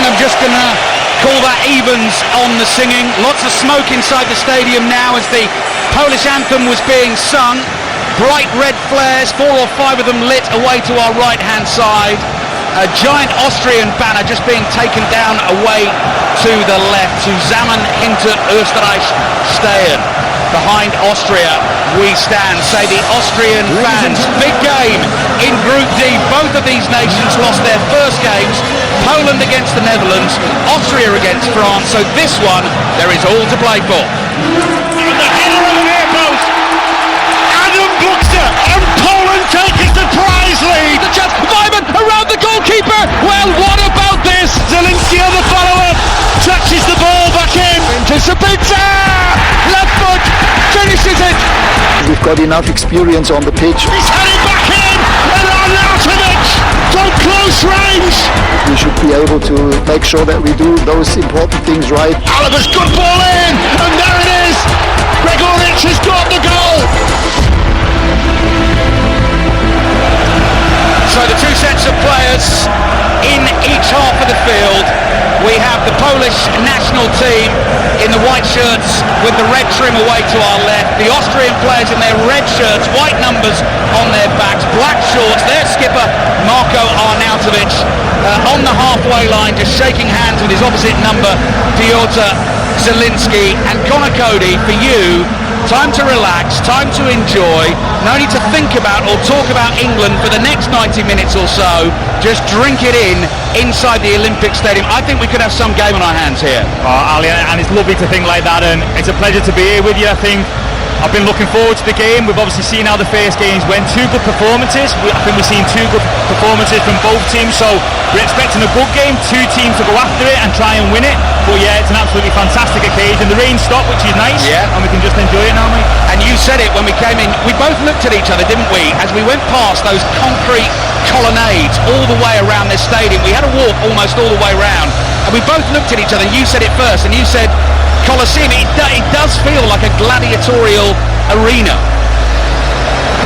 think I'm just going to call that evens on the singing. Lots of smoke inside the stadium now as the Polish anthem was being sung. Bright red flares, 4 or 5 of them lit away to our right-hand side. A giant Austrian banner just being taken down away to the left. Zusammen hinter Österreich stehen. Behind Austria we stand, say the Austrian fans. Big game in Group D. Both of these nations lost their first games. Poland against the Netherlands, Austria against France. So this one, there is all to play for. And the header of the near post. Adam Buxter, and Poland take a surprise lead. The chance, Weimann around the goalkeeper. Well, what about this? Zielinski on the follow-up, touches the ball back in. Into Sabitzer, left foot, finishes it. We've got enough experience on the pitch. He's heading back in, and Arnautovic from close range. We should be able to make sure that we do those important things right. Aliba's good ball in, and there it is. Gregoric has got the goal. So the two sets of players in each half of the field. We have the Polish national team in the white shirts with the red trim away to our left. The Austrian players in their red shirts, white numbers on their backs, black shorts. Their skipper, Marko Arnautovic, on the halfway line, just shaking hands with his opposite number, Piotr Zielinski. And Conor Cody, for you, time to relax, time to enjoy. No need to think about or talk about England for the next 90 minutes or so. Just drink it in inside the Olympic Stadium. I think we could have some game on our hands here. Ali, and it's lovely to think like that, and it's a pleasure to be here with you. I think I've been looking forward to the game. We've obviously seen how the first games went. 2 good performances. I think we've seen 2 good performances from both teams, so we're expecting a good game. 2 teams to go after it and try and win it. But yeah, it's an absolutely fantastic occasion. The rain stopped, which is nice, and we can just enjoy it now, mate. And you said it when we came in. We both looked at each other, didn't we, as we went past those concrete colonnades all the way around this stadium. We had a walk almost all the way around, and we both looked at each other. You said it first, and you said Colosseum. It does feel like a gladiatorial arena.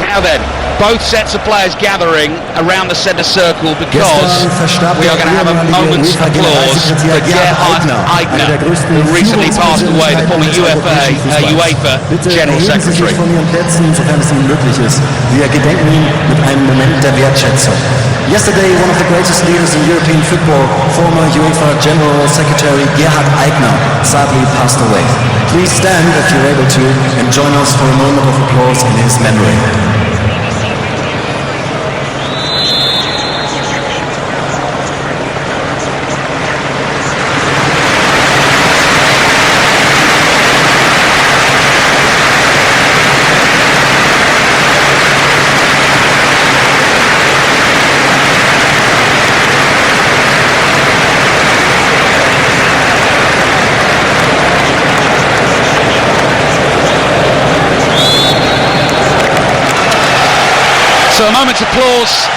Now then, both sets of players gathering around the centre circle because we are going to have a moment's applause for Gerhard Aigner, who recently passed away, the former UEFA General Secretary. Yesterday, one of the greatest leaders in European football, former UEFA General Secretary Gerhard Aigner, sadly passed away. Please stand if you're able to and join us for a moment of applause in his memory. So a moment's applause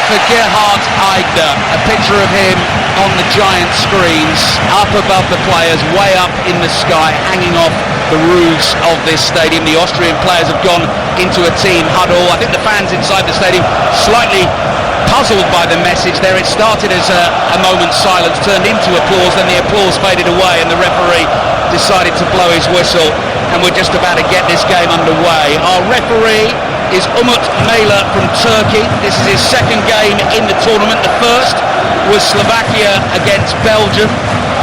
for Gerhard Aigner, a picture of him on the giant screens, up above the players, way up in the sky, hanging off the roofs of this stadium. The Austrian players have gone into a team huddle. I think the fans inside the stadium slightly puzzled by the message there. It started as a moment's silence, turned into applause, then the applause faded away and the referee decided to blow his whistle, and we're just about to get this game underway. Our referee is Umut Meyler from Turkey. This is his second game in the tournament. The first was Slovakia against Belgium.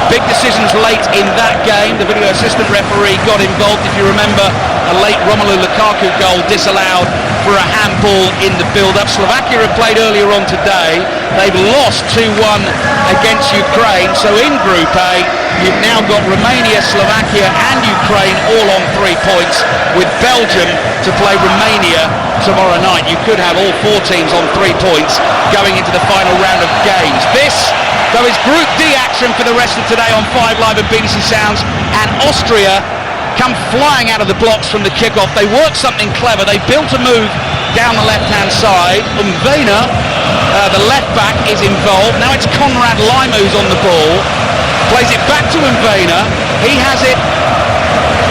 Big decisions late in that game. The video assistant referee got involved. If you remember, a late Romelu Lukaku goal disallowed for a handball in the build-up. Slovakia have played earlier on today. They've lost 2-1 against Ukraine. So in Group A, you've now got Romania, Slovakia and Ukraine all on 3 points, with Belgium to play Romania tomorrow night. You could have all 4 teams on 3 points going into the final round of games. This, though, is Group D action for the rest of today on 5 Live and BBC Sounds. And Austria come flying out of the blocks from the kickoff. They worked something clever. They built a move down the left-hand side. Umvena, the left-back, is involved. Now it's Konrad Lima who's on the ball. Plays it back to Umvena. He has it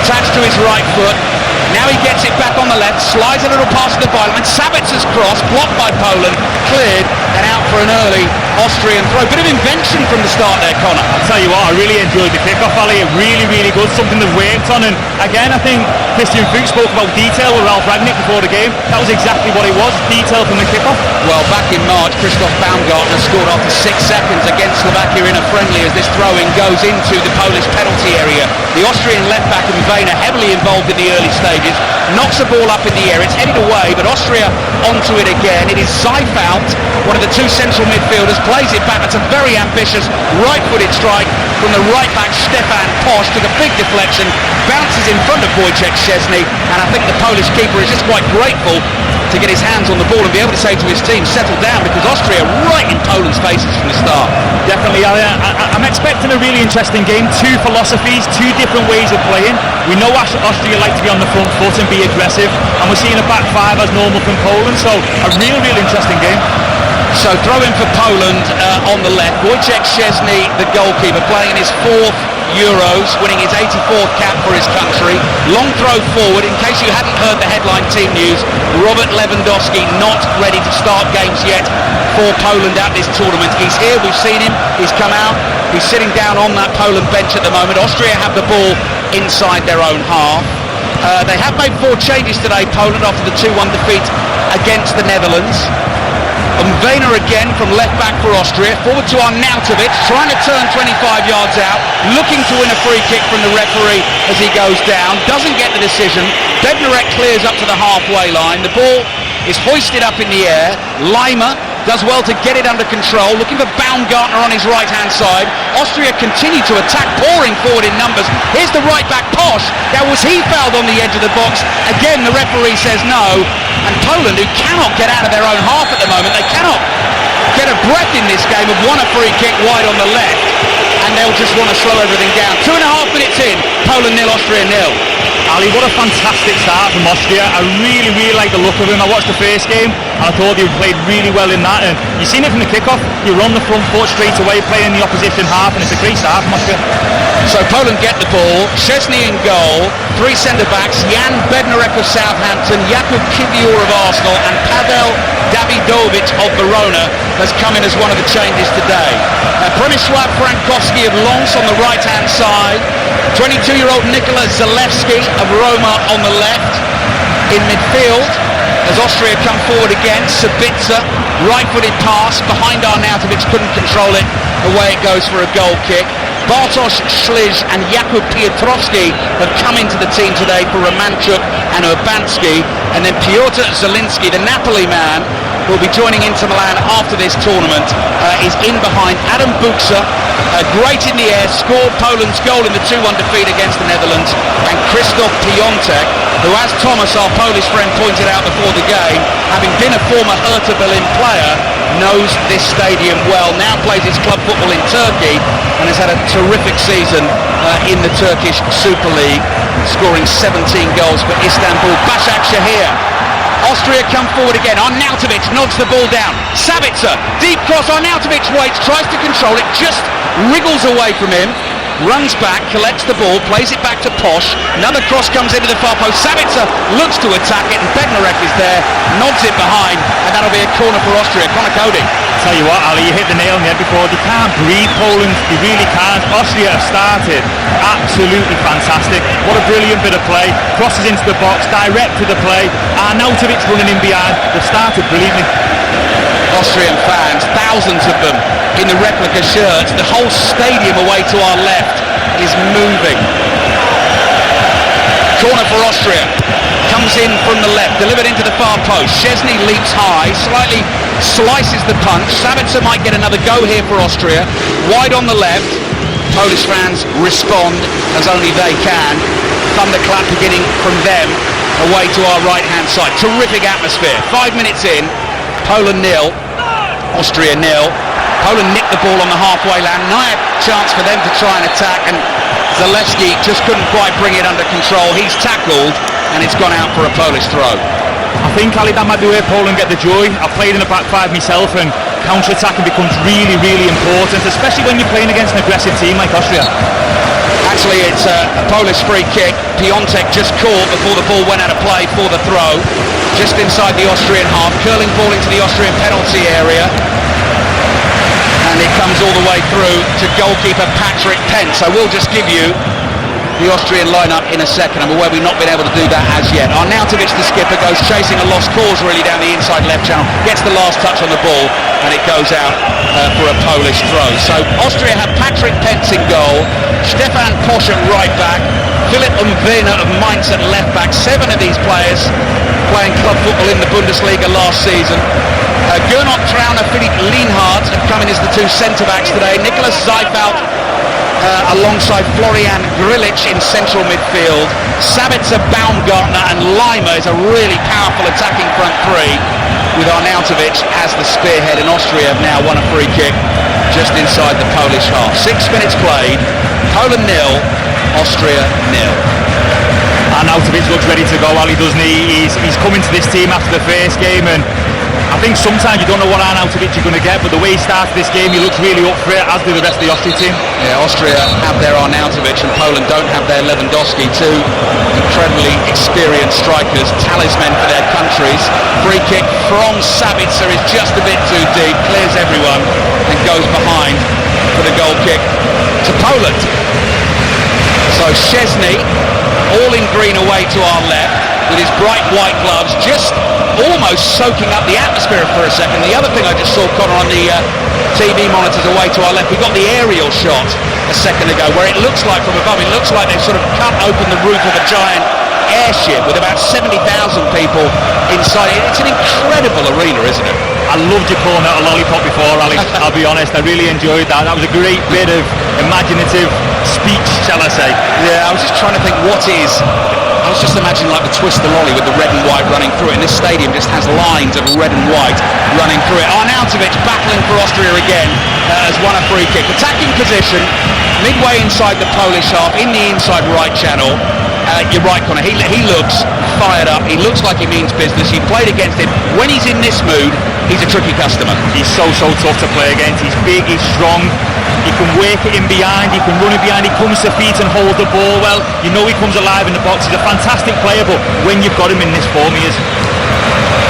attached to his right foot. Now he gets it back on the left, slides a little past the byline. Sabitzer's cross, blocked by Poland, cleared, and out for an early Austrian throw. Bit of invention from the start there, Connor. I'll tell you what, I really enjoyed the kick-off, Ali. Really, really good. Something they've worked on. And again, I think Christian Fuchs spoke about detail with Ralf Rangnick before the game. That was exactly what it was, detail from the kick-off. Well, back in March, Christoph Baumgartner scored after 6 seconds against Slovakia in a friendly as this throw-in goes into the Polish penalty area. The Austrian left-back and Vayner heavily involved in the early stages. Knocks the ball up in the air. It's headed away, but Austria onto it again. It is Seifert, one of the two central midfielders, plays it back. That's a very ambitious right-footed strike from the right-back Stefan Posch. Took a big deflection, bounces in front of Wojciech Szczesny, and I think the Polish keeper is just quite grateful to get his hands on the ball and be able to say to his team, settle down, because Austria right in Poland's faces from the start. Definitely, I'm expecting a really interesting game. Two philosophies, two different ways of playing. We know Austria like to be on the front foot and be aggressive, and we're seeing a back five as normal from Poland, so a real interesting game. So throw in for Poland on the left. Wojciech Szczesny, the goalkeeper, playing in his 4th Euros, winning his 84th cap for his country. Long throw forward. In case you hadn't heard the headline team news, Robert Lewandowski not ready to start games yet for Poland at this tournament. He's here, we've seen him, he's come out, he's sitting down on that Poland bench at the moment. Austria have the ball inside their own half. They have made 4 changes today, Poland, after the 2-1 defeat against the Netherlands. And Vayner again from left back for Austria, forward to Arnautovic, trying to turn 25 yards out, looking to win a free kick from the referee as he goes down, doesn't get the decision. Bednarek clears up to the halfway line, the ball is hoisted up in the air. Lima does well to get it under control, looking for Baumgartner on his right-hand side. Austria continue to attack, pouring forward in numbers. Here's the right-back Posch. Now, was he fouled on the edge of the box? Again, the referee says no. And Poland, who cannot get out of their own half at the moment, they cannot get a breath in this game, have won a free kick wide on the left. And they'll just want to slow everything down. 2.5 minutes in, Poland 0, Austria 0. Ali, what a fantastic start from Austria. I really like the look of him. I watched the first game and I thought he played really well in that, and you've seen it from the kick-off. You're on the front foot straight away, playing the opposition half, and it's a great start from Austria. So Poland get the ball, Szczesny in goal, 3 centre-backs, Jan Bednarek of Southampton, Jakub Kiwior of Arsenal, and Pavel Davidovich of Verona has come in as one of the changes today. Przemysław Frankowski of Lens on the right-hand side, 22-year-old Nikola Zalewski of Roma on the left. In midfield, as Austria come forward again, Sabitzer, right-footed pass behind Arnautovic, couldn't control it, away it goes for a goal kick. Bartosz Szliż and Jakub Piotrowski have come into the team today for Romanchuk and Urbanski, and then Piotr Zielinski, the Napoli man, who will be joining Inter Milan after this tournament, is in behind. Adam Buksa, great in the air, scored Poland's goal in the 2-1 defeat against the Netherlands, and Krzysztof Piątek, who, as Thomas, our Polish friend, pointed out before the game, having been a former Hertha Berlin player, knows this stadium well, now plays his club football in Turkey and has had a terrific season in the Turkish Super League, scoring 17 goals for Istanbul. Başakşehir. Austria come forward again. Arnautovic knocks the ball down. Sabitzer, deep cross. Arnautovic waits, tries to control it, just wriggles away from him. Runs back, collects the ball, plays it back to Posch. Another cross comes into the far post. Sabitzer looks to attack it, and Bednarek is there, nods it behind, and that'll be a corner for Austria. Connor Cody. Tell you what, Ali, you hit the nail on the head before. They can't breathe, Poland. They really can't. Austria have started absolutely fantastic. What a brilliant bit of play. Crosses into the box, direct to the play. Arnautovic running in behind. They've started brilliantly. Austrian fans, thousands of them in the replica shirts. The whole stadium away to our left is moving. Corner for Austria. Comes in from the left, delivered into the far post. Szczesny leaps high, slightly slices the punch. Sabitzer might get another go here for Austria. Wide on the left. Polish fans respond as only they can. Thunderclap beginning from them away to our right-hand side. Terrific atmosphere. 5 minutes in. Poland 0, Austria 0. Poland nicked the ball on the halfway line. Nice chance for them to try and attack, and Zalewski just couldn't quite bring it under control. He's tackled, and it's gone out for a Polish throw. I think, Ali, that might be where Poland get the joy. I've played in the back five myself, and counter-attacking becomes really important, especially when you're playing against an aggressive team like Austria. Actually, it's a Polish free kick. Piątek just caught before the ball went out of play for the throw. Just inside the Austrian half. Curling ball into the Austrian penalty area. runs all the way through to goalkeeper Patrick Pence. So we'll just give you the Austrian lineup in a second. I'm aware we've not been able to do that as yet. Arnautovic, the skipper, goes chasing a lost cause really down the inside left channel, gets the last touch on the ball, and it goes out for a Polish throw. So Austria have Patrick Pence in goal, Stefan Posch at right back, Philipp Umwene of Mainz at left back. 7 of these players playing club football in the Bundesliga last season. Gernot Trauner, Philipp Lienhardt have come in as the 2 centre-backs today. Nicholas Seifert alongside Florian Grilic in central midfield. Sabitzer, Baumgartner and Lima is a really powerful attacking front 3, with Arnautovic as the spearhead, and Austria have now won a free kick just inside the Polish half. 6 minutes played, Poland 0, Austria 0. Arnautovic looks ready to go, Ali, doesn't he? He's coming to this team after the first game, and I think sometimes you don't know what Arnautovic you're going to get, but the way he started this game, he looks really up for it, as do the rest of the Austria team. Yeah, Austria have their Arnautovic and Poland don't have their Lewandowski, 2 incredibly experienced strikers, talismen for their countries. Free kick from Sabitzer is just a bit too deep, clears everyone and goes behind for the goal kick to Poland. So Szczesny, all in green away to our left, with his bright white gloves, just almost soaking up the atmosphere for a second. The other thing I just saw, Connor, on the TV monitors away to our left, we got the aerial shot a second ago where it looks like from above, it looks like they've sort of cut open the roof of a giant airship with about 70,000 people inside it. It's an incredible arena, isn't it? I loved you calling it a lollipop before, Ali. I'll be honest, I really enjoyed that. That was a great bit of imaginative speech, shall I say. Yeah, I was just trying to think I was just imagining like the twist the lolly with the red and white running through it, and this stadium just has lines of red and white running through it. Arnautovic battling for Austria again, has won a free kick. Attacking position, midway inside the Polish half, in the inside right channel. You're right, Connor, he looks fired up, he looks like he means business. He played against him. When he's in this mood, he's a tricky customer. He's so tough to play against. He's big, he's strong, he can work it in behind, he can run it behind, he comes to feet and hold the ball well. You know he comes alive in the box. He's a fantastic player, but when you've got him in this form, he is.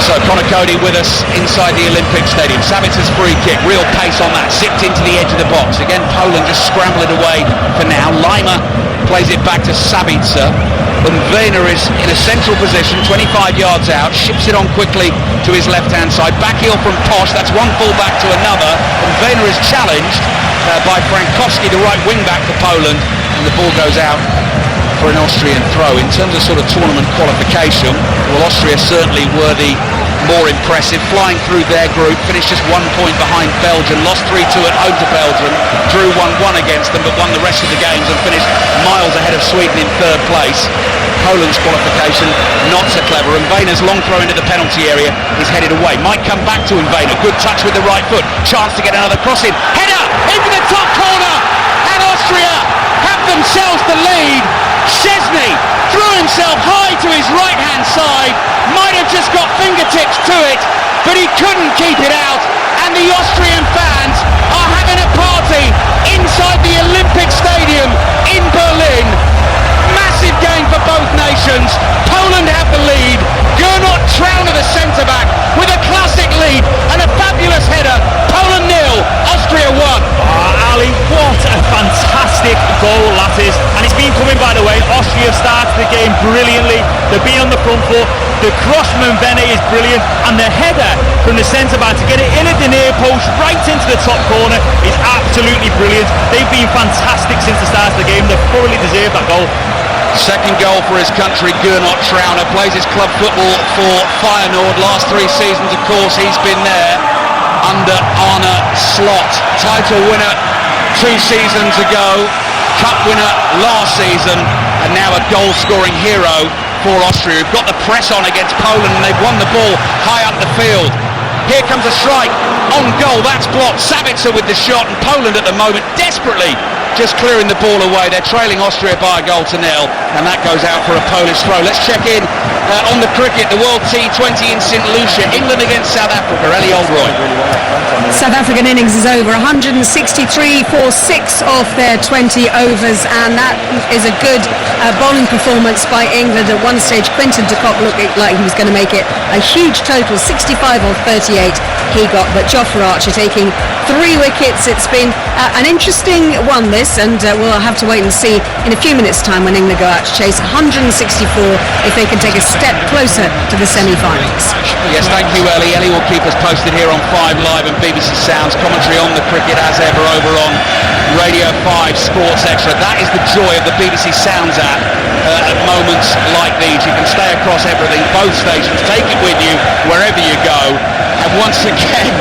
So Connor Cody with us inside the Olympic Stadium. Savitzer's free kick, real pace on that, zipped into the edge of the box. Again, Poland just scrambling away for now. Lima plays it back to Sabitzer. Umwene is in a central position, 25 yards out, ships it on quickly to his left-hand side. Back heel from Posch, that's one full-back to another. Umwene is challenged by Frankowski, the right wing-back for Poland, and the ball goes out for an Austrian throw. In terms of sort of tournament qualification, well, Austria certainly were the more impressive, flying through their group, finished just 1 point behind Belgium, lost 3-2 at home to Belgium, drew 1-1 against them, but won the rest of the games and finished miles ahead of Sweden in 3rd place. Poland's qualification, not so clever. Umwene's long throw into the penalty area is headed away. Might come back to Umwene, a good touch with the right foot, chance to get another cross in, header into the top corner, and Austria have themselves the lead. Szczesny threw himself high to his right-hand side, might have just got fingertips to it, but he couldn't keep it out, and the Austrian fans are having a party inside the Olympic Stadium in Berlin. Massive game for both nations. Poland have the lead. Gernot Trauner, the centre-back, with a classic lead and a fabulous header. Poland 0, Austria 1. Ali, what a fantastic goal that is. And it's been coming, by the way. Austria have started the game brilliantly. They've been on the front foot. The cross from Umwene is brilliant. And the header from the centre-back to get it in at the near post, right into the top corner, is absolutely brilliant. They've been fantastic since the start of the game. They've thoroughly deserved that goal. Second goal for his country, Gernot Trauner, plays his club football for Feyenoord. Last 3 seasons, of course, he's been there under Arne Slot. Title winner 2 seasons ago, cup winner last season, and now a goal-scoring hero for Austria, who've got the press on against Poland, and they've won the ball high up the field. Here comes a strike, on goal, that's blocked. Sabitzer with the shot, and Poland at the moment desperately just clearing the ball away. They're trailing Austria by a goal to 0, and that goes out for a Polish throw. Let's check in on the cricket, the World T20 in St Lucia. England against South Africa. Ellie Oldroyd. South African innings is over. 163 for 6 off their 20 overs, and that is a good bowling performance by England. At one stage, Quinton de Kock looked like he was going to make it a huge total. 65 off 38 he got, but Jofra Archer taking 3 wickets. It's been an interesting one, this, and we'll have to wait and see in a few minutes' time when England go out to chase 164 if they can take a step closer to the semi-finals. Yes, thank you, Ellie. Ellie will keep us posted here on 5 Live and BBC Sounds. Commentary on the cricket as ever over on Radio 5 Sports Extra. That is the joy of the BBC Sounds app at moments like these. You can stay across everything, both stations, take it with you wherever you go. And once again,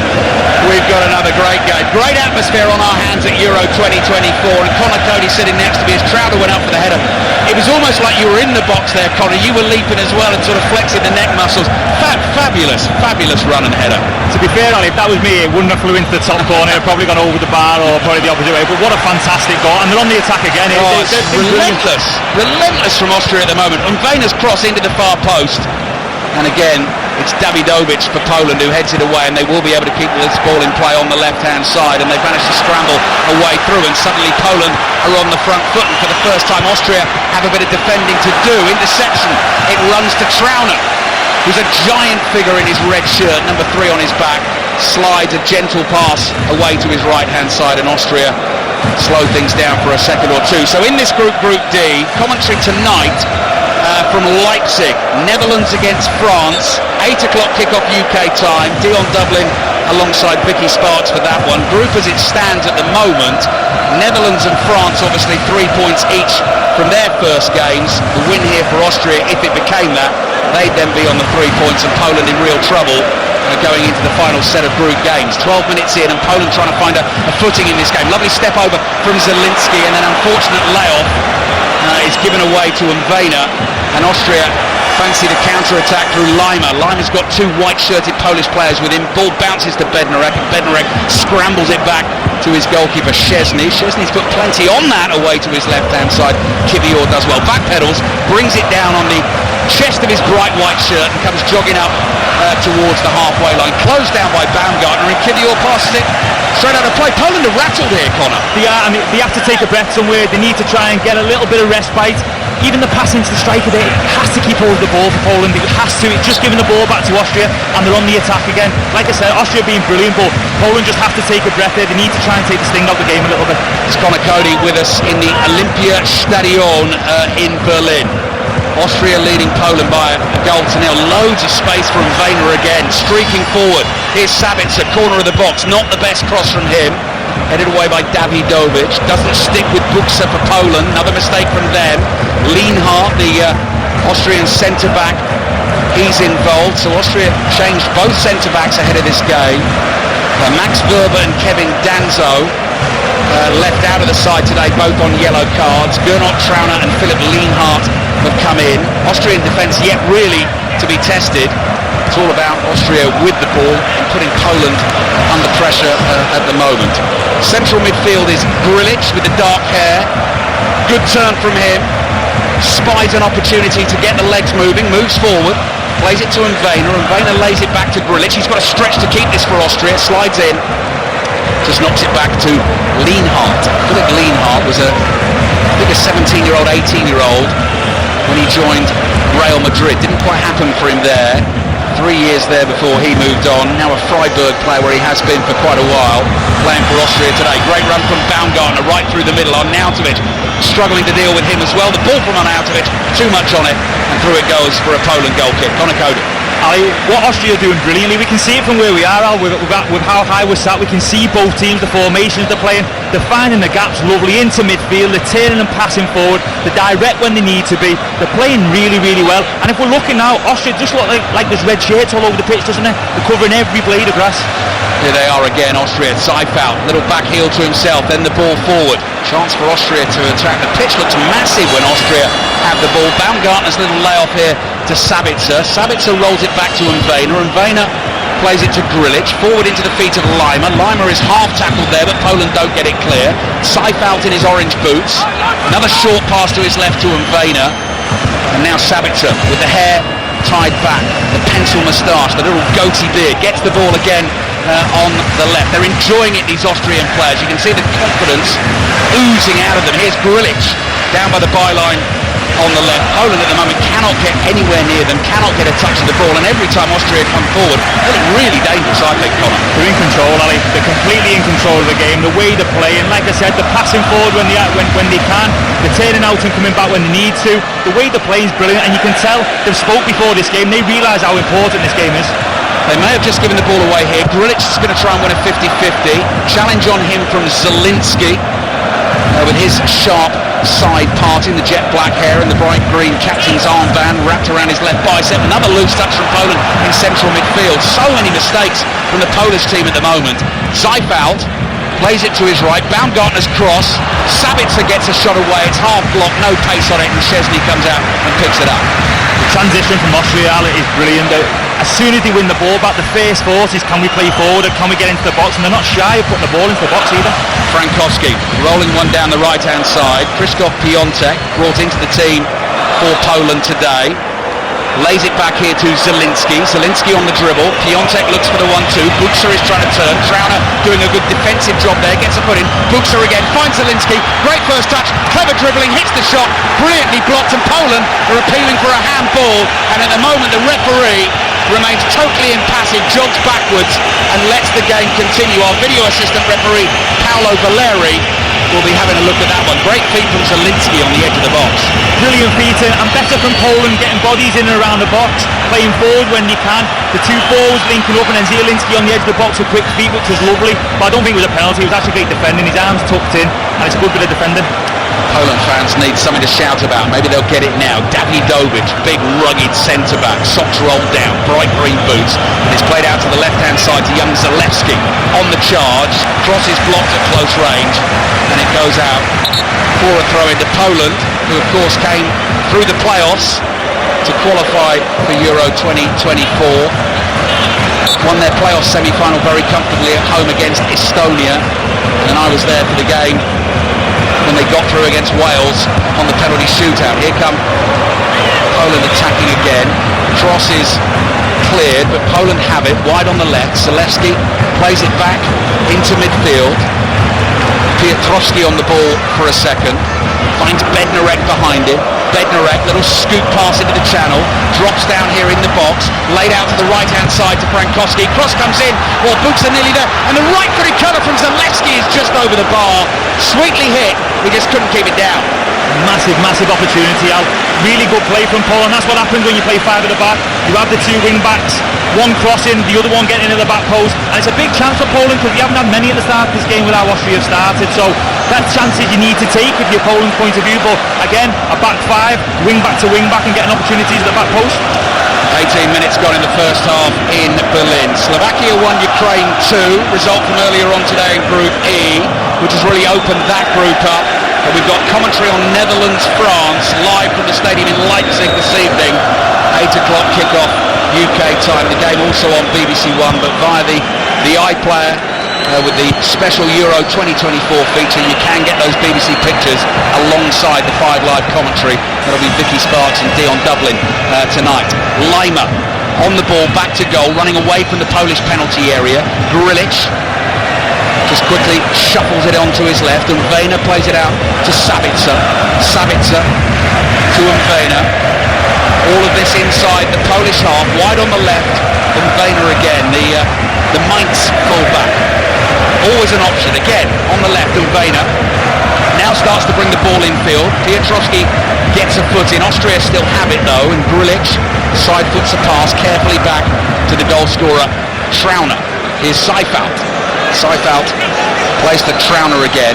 we've got another great game. Great atmosphere on our hands at Euro 2024, and Connor Cody sitting next to me as Crowder went up for the header. It was almost like you were in the box there, Connor. You were leaping as well and sort of flexing the neck muscles. Fabulous run and header. To be fair, Ali, if that was me, it wouldn't have flew into the top corner. It probably gone over the bar or probably the opposite way. But what a fantastic goal. And they're on the attack again. It's relentless from Austria at the moment. And Vayner's cross into the far post. And again, it's Davidovic for Poland who heads it away, and they will be able to keep this ball in play on the left-hand side, and they've managed to scramble a way through, and suddenly Poland are on the front foot, and for the first time Austria have a bit of defending to do. Interception, it runs to Trauner, who's a giant figure in his red shirt, number 3 on his back, slides a gentle pass away to his right-hand side, and Austria slow things down for a second or two. So in this Group D, commentary tonight from Leipzig, Netherlands against France, 8 o'clock kickoff UK time, Dion Dublin alongside Vicky Sparks for that one. Group as it stands at the moment, Netherlands and France obviously 3 points each from their first games. The win here for Austria, if it became that, they'd then be on the 3 points, and Poland in real trouble going into the final set of group games. 12 minutes in, and Poland trying to find a footing in this game. Lovely step over from Zielinski, and an unfortunate layoff is given away to Vayner, and Austria fancy the counter-attack through Lima. Lima's got 2 white-shirted Polish players with him. Ball bounces to Bednarek, and Bednarek scrambles it back to his goalkeeper Szczesny. Szczesny's put plenty on that away to his left-hand side. Kivior does well. Backpedals, brings it down on the chest of his bright white shirt and comes jogging up towards the halfway line. Closed down by Baumgartner, and Kivior passes it straight out of play. Poland are rattled here, Connor. They have to take a breath somewhere. They need to try and get a little bit of respite. Even the pass into the striker there, it has to keep hold of the ball for Poland. It has to. It's just giving the ball back to Austria, and they're on the attack again. Like I said, Austria being brilliant, but Poland just have to take a breath there. They need to try and take the sting out of the game a little bit. It's Connor Cody with us in the Olympia Stadion in Berlin. Austria leading Poland by a goal to nil. Loads of space from Vayner again, streaking forward. Here's Sabitzer, corner of the box. Not the best cross from him. Headed away by Davidovic. Doesn't stick with Buksa for Poland. Another mistake from them. Lienhardt, the Austrian centre-back, he's involved. So Austria changed both centre-backs ahead of this game. Max Verber and Kevin Danzo left out of the side today, both on yellow cards. Gernot Trauner and Philipp Lienhardt have come in. Austrian defence yet really to be tested. It's all about Austria with the ball and putting Poland under pressure at the moment. Central midfield is Grilic with the dark hair. Good turn from him. Spies an opportunity to get the legs moving, moves forward, plays it to Vayner, and Vayner lays it back to Grilic. He's got a stretch to keep this for Austria, slides in, just knocks it back to Lienhardt. Philipp Lienhardt was a 17-year-old, 18-year-old when he joined Real Madrid. Didn't quite happen for him there. 3 years there before he moved on. Now a Freiburg player where he has been for quite a while, playing for Austria today. Great run from Baumgartner right through the middle. Arnautovic struggling to deal with him as well. The ball from Arnautovic, too much on it, and through it goes for a Poland goal kick. Connor Cody. Ali, what Austria are doing brilliantly, we can see it from where we are, Al, with how high we're sat. We can see both teams, the formations they're playing. They're finding the gaps lovely into midfield. They're turning and passing forward. They're direct when they need to be. They're playing really, really well. And if we're looking now, Austria just look like there's red shirts all over the pitch, doesn't it? They're covering every blade of grass. Here they are again, Austria. Seifert, little back heel to himself, then the ball forward. Chance for Austria to attack. The pitch looks massive when Austria have the ball. Baumgartner's little layoff here to Sabitzer. Sabitzer rolls it back to Vayner, and Vayner plays it to Grilic. Forward into the feet of Lima. Lima is half tackled there, but Poland don't get it clear. Seifert in his orange boots. Another short pass to his left to Vayner. And now Sabitzer with the hair tied back, the pencil moustache, the little goatee beard, gets the ball again on the left. They're enjoying it, these Austrian players. You can see the confidence oozing out of them. Here's Grilic down by the byline on the left. Poland at the moment cannot get anywhere near them, cannot get a touch of the ball, and every time Austria come forward, they look really dangerous, I think, Connor. They're in control, Ali. They're completely in control of the game, the way they play, and like I said, they're passing forward when they can, they're turning out and coming back when they need to. The way they play is brilliant, and you can tell they've spoke before this game. They realise how important this game is. They may have just given the ball away here. Grilic is going to try and win a 50-50. Challenge on him from Zielinski with his sharp side parting, the jet black hair and the bright green captain's armband wrapped around his left bicep. Another loose touch from Poland in central midfield. So many mistakes from the Polish team at the moment. Seifert plays it to his right. Baumgartner's cross. Sabitzer gets a shot away. It's half blocked, no pace on it, and Szczesny comes out and picks it up. The transition from Austria is brilliant. As soon as they win the ball back, the first thought is, can we play forward and can we get into the box? And they're not shy of putting the ball into the box either. Frankowski rolling one down the right-hand side. Krzysztof Piątek brought into the team for Poland today. Lays it back here to Zielinski. Zielinski on the dribble. Piątek looks for the 1-2. Buksa is trying to turn. Trauner doing a good defensive job there. Gets a foot in. Buksa again. Finds Zielinski. Great first touch. Clever dribbling. Hits the shot. Brilliantly blocked. And Poland are appealing for a handball. And at the moment the referee remains totally impassive. Jogs backwards and lets the game continue. Our video assistant referee Paolo Valeri will be having a look at that one. Great feet from Zielinski on the edge of the box. Brilliant feet and better from Poland, getting bodies in and around the box, playing forward when they can. The two forwards linking up and then Zielinski on the edge of the box with quick feet, which was lovely. But I don't think it was a penalty. It was actually great defending. His arms tucked in and it's a good bit of defending. Poland fans need something to shout about. Maybe they'll get it now. Dawidovic, big rugged centre-back, socks rolled down, bright green boots. It's played out to the left-hand side to young Zalewski on the charge. Cross is blocked at close range and it goes out for a throw into Poland, who of course came through the playoffs to qualify for Euro 2024. Won their playoff semi-final very comfortably at home against Estonia, and I was there for the game when they got through against Wales on the penalty shootout. Here come Poland attacking again. Cross is cleared, but Poland have it wide on the left. Zalewski plays it back into midfield. Piotrowski on the ball for a second. Finds Bednarek behind him. Bednarek, little scoop pass into the channel. Drops down here in the box. Laid out to the right-hand side to Frankowski. Cross comes in. Well, Buksa nearly there. And the right-footed cutter from Zalewski is just over the bar. Sweetly hit. He just couldn't keep it down. Massive opportunity, Al. Really good play from Poland. That's what happens when you play five at the back. You have the two wing backs, one crossing, the other one getting into the back post, and it's a big chance for Poland because you haven't had many at the start of this game with how Austria have started. So that's chances you need to take if you're Poland's point of view. But again, a back five, wing back to wing back, and getting opportunities at the back post. 18 minutes gone in the first half in Berlin. Slovakia 1, Ukraine 2. Result from earlier on today in Group E, which has really opened that group up. And we've got commentary on Netherlands-France live from the stadium in Leipzig this evening. 8 o'clock kickoff UK time. The game also on BBC One, but via the iPlayer with the special Euro 2024 feature. You can get those BBC pictures alongside the 5 live commentary. That'll be Vicky Sparks and Dion Dublin tonight. Lima on the ball, back to goal, running away from the Polish penalty area. Grilic just quickly shuffles it onto his left, and Vejna plays it out to Sabitzer. Sabitzer to Vejna. All of this inside the Polish half, wide on the left, and Vejna again, the Mainz fullback. Always an option, again, on the left, and Vejna now starts to bring the ball infield. Piotrowski gets a foot in. Austria still have it though, and Grilic side foots a pass carefully back to the goal scorer, Trauner. Here's Seifert. Seifert plays to Trauner again.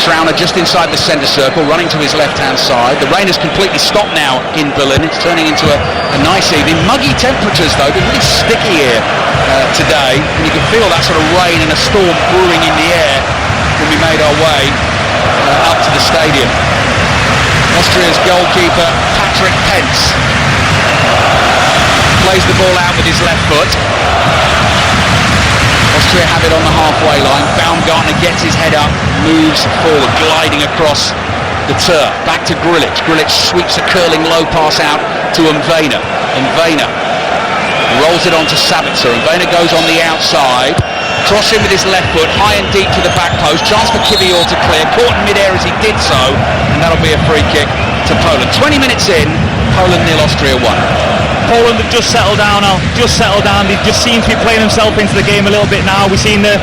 Trauner just inside the centre circle, running to his left-hand side. The rain has completely stopped now in Berlin. It's turning into a nice evening. Muggy temperatures, though. They're really sticky here today. And you can feel that sort of rain and a storm brewing in the air when we made our way up to the stadium. Austria's goalkeeper, Patrick Pence, plays the ball out with his left foot. Austria have it on the halfway line. Baumgartner gets his head up, moves forward, gliding across the turf. Back to Grilic. Grilic sweeps a curling low pass out to Vejna. And Vayner rolls it onto Sabitzer, and Vayner goes on the outside, crossing with his left foot, high and deep to the back post, chance for Kivior to clear, caught in mid-air as he did so, and that'll be a free kick to Poland. 20 minutes in, Poland 0, Austria 1. Poland have just settled down now, they just seem to be playing themselves into the game a little bit now. We've seen the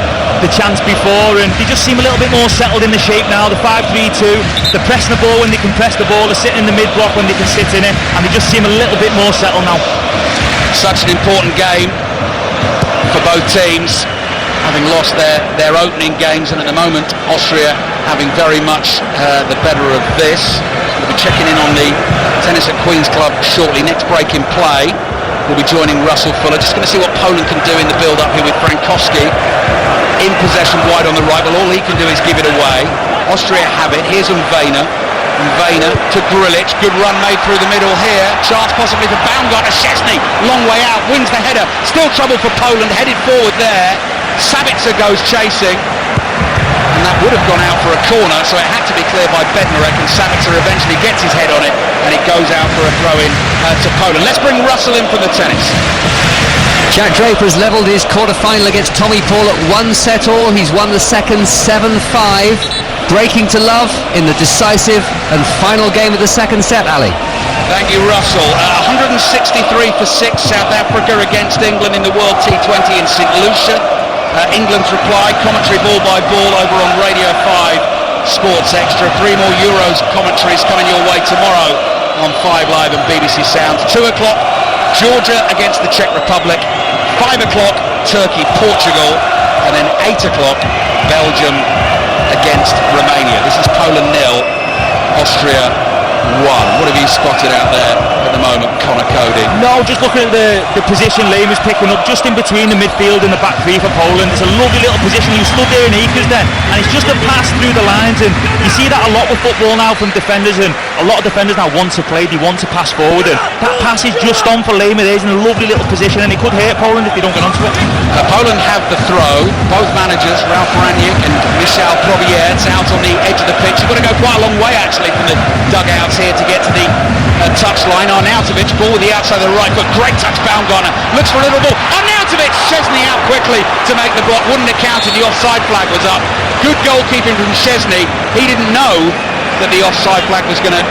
chance before, and they just seem a little bit more settled in the shape now. The 5-3-2, they're pressing the ball when they can press the ball, they're sitting in the mid-block when they can sit in it, and they just seem a little bit more settled now. Such an important game for both teams, having lost their opening games, and at the moment Austria having very much the better of this. We'll be checking in on the tennis at Queen's Club shortly. Next break in play, we'll be joining Russell Fuller. Just going to see what Poland can do in the build-up here with Frankowski in possession wide on the right. Well, all he can do is give it away. Austria have it. Here's Vayner. And Vayner to Grilic, good run made through the middle here, chance possibly for Baumgartner. Szczesny, long way out, wins the header, still trouble for Poland, headed forward there. Sabitzer goes chasing, and that would have gone out for a corner, so it had to be cleared by Bednarek, and Sabitzer eventually gets his head on it, and it goes out for a throw-in to Poland. Let's bring Russell in from the tennis. Jack Draper has levelled his quarter-final against Tommy Paul at 1-all. He's won the second 7-5. Breaking to love in the decisive and final game of the second set, Ali. Thank you, Russell. 163 for 6, South Africa against England in the World T20 in St. Lucia. England's reply, commentary ball by ball over on Radio 5 Sports Extra. 3 more Euros commentaries coming your way tomorrow on 5 Live and BBC Sounds. 2 o'clock, Georgia against the Czech Republic. 5 o'clock, Turkey, Portugal. And then 8 o'clock, Belgium against Romania. This is Poland 0, Austria 1. What have you spotted out there at the moment, Conor Cody? No, just looking at the position Liam is picking up, just in between the midfield and the back three for Poland. It's a lovely little position. You stood there in Akers then, and it's just a pass through the lines, and you see that a lot with football now from defenders, and a lot of defenders now want to play, they want to pass forward, and that pass is just on for Liam. It is in a lovely little position, and it could hurt Poland if they don't get onto it. Poland have the throw. Both managers, Ralf Rangnick and Michal Probierz, out on the edge of the pitch. You've got to go quite a long way actually from the dugouts here to get to the touchline. Arnautovic, ball with the outside of the right foot, great touch. Baumgartner looks for a little ball. Arnautovic, Szczesny out quickly to make the block. Wouldn't have counted, the offside flag was up. Good goalkeeping from Szczesny. He didn't know that the offside flag was going to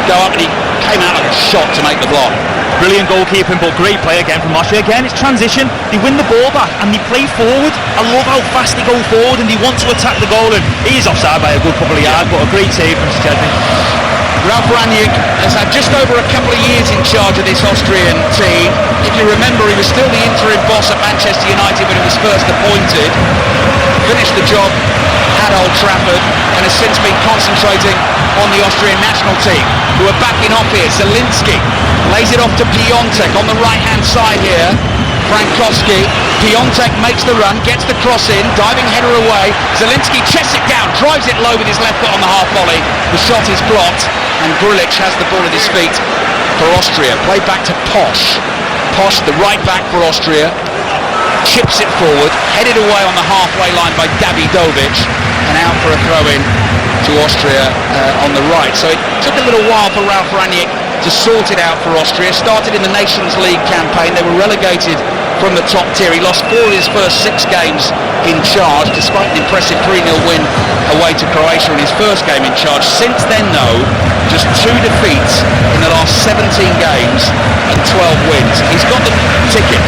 go up, and he came out like a shot to make the block. Brilliant goalkeeping, but great play again from Austria. Again, it's transition. They win the ball back and they play forward. I love how fast they go forward and they want to attack the goal. And he is offside by a good couple of yards, but a great save from Szczesny. Ralf Rangnick has had just over a couple of years in charge of this Austrian team. If you remember, he was still the interim boss at Manchester United when he was first appointed. Finished the job at Old Trafford and has since been concentrating on the Austrian national team, who are backing off here. Zielinski lays it off to Piontek on the right-hand side here. Frankowski, Piontek makes the run, gets the cross in, diving header away. Zielinski chests it down, drives it low with his left foot on the half volley. The shot is blocked, and Grilic has the ball at his feet for Austria. Played back to Posch. Posch, the right back for Austria, chips it forward, headed away on the halfway line by Davidovic, and out for a throw-in to Austria on the right. So it took a little while for Ralf Rangnick to sort it out for Austria. Started in the Nations League campaign. They were relegated from the top tier. He lost 4 of his first 6 games in charge, despite an impressive 3-0 win away to Croatia in his first game in charge. Since then, though, just 2 defeats in the last 17 games and 12 wins. He's got the ticket.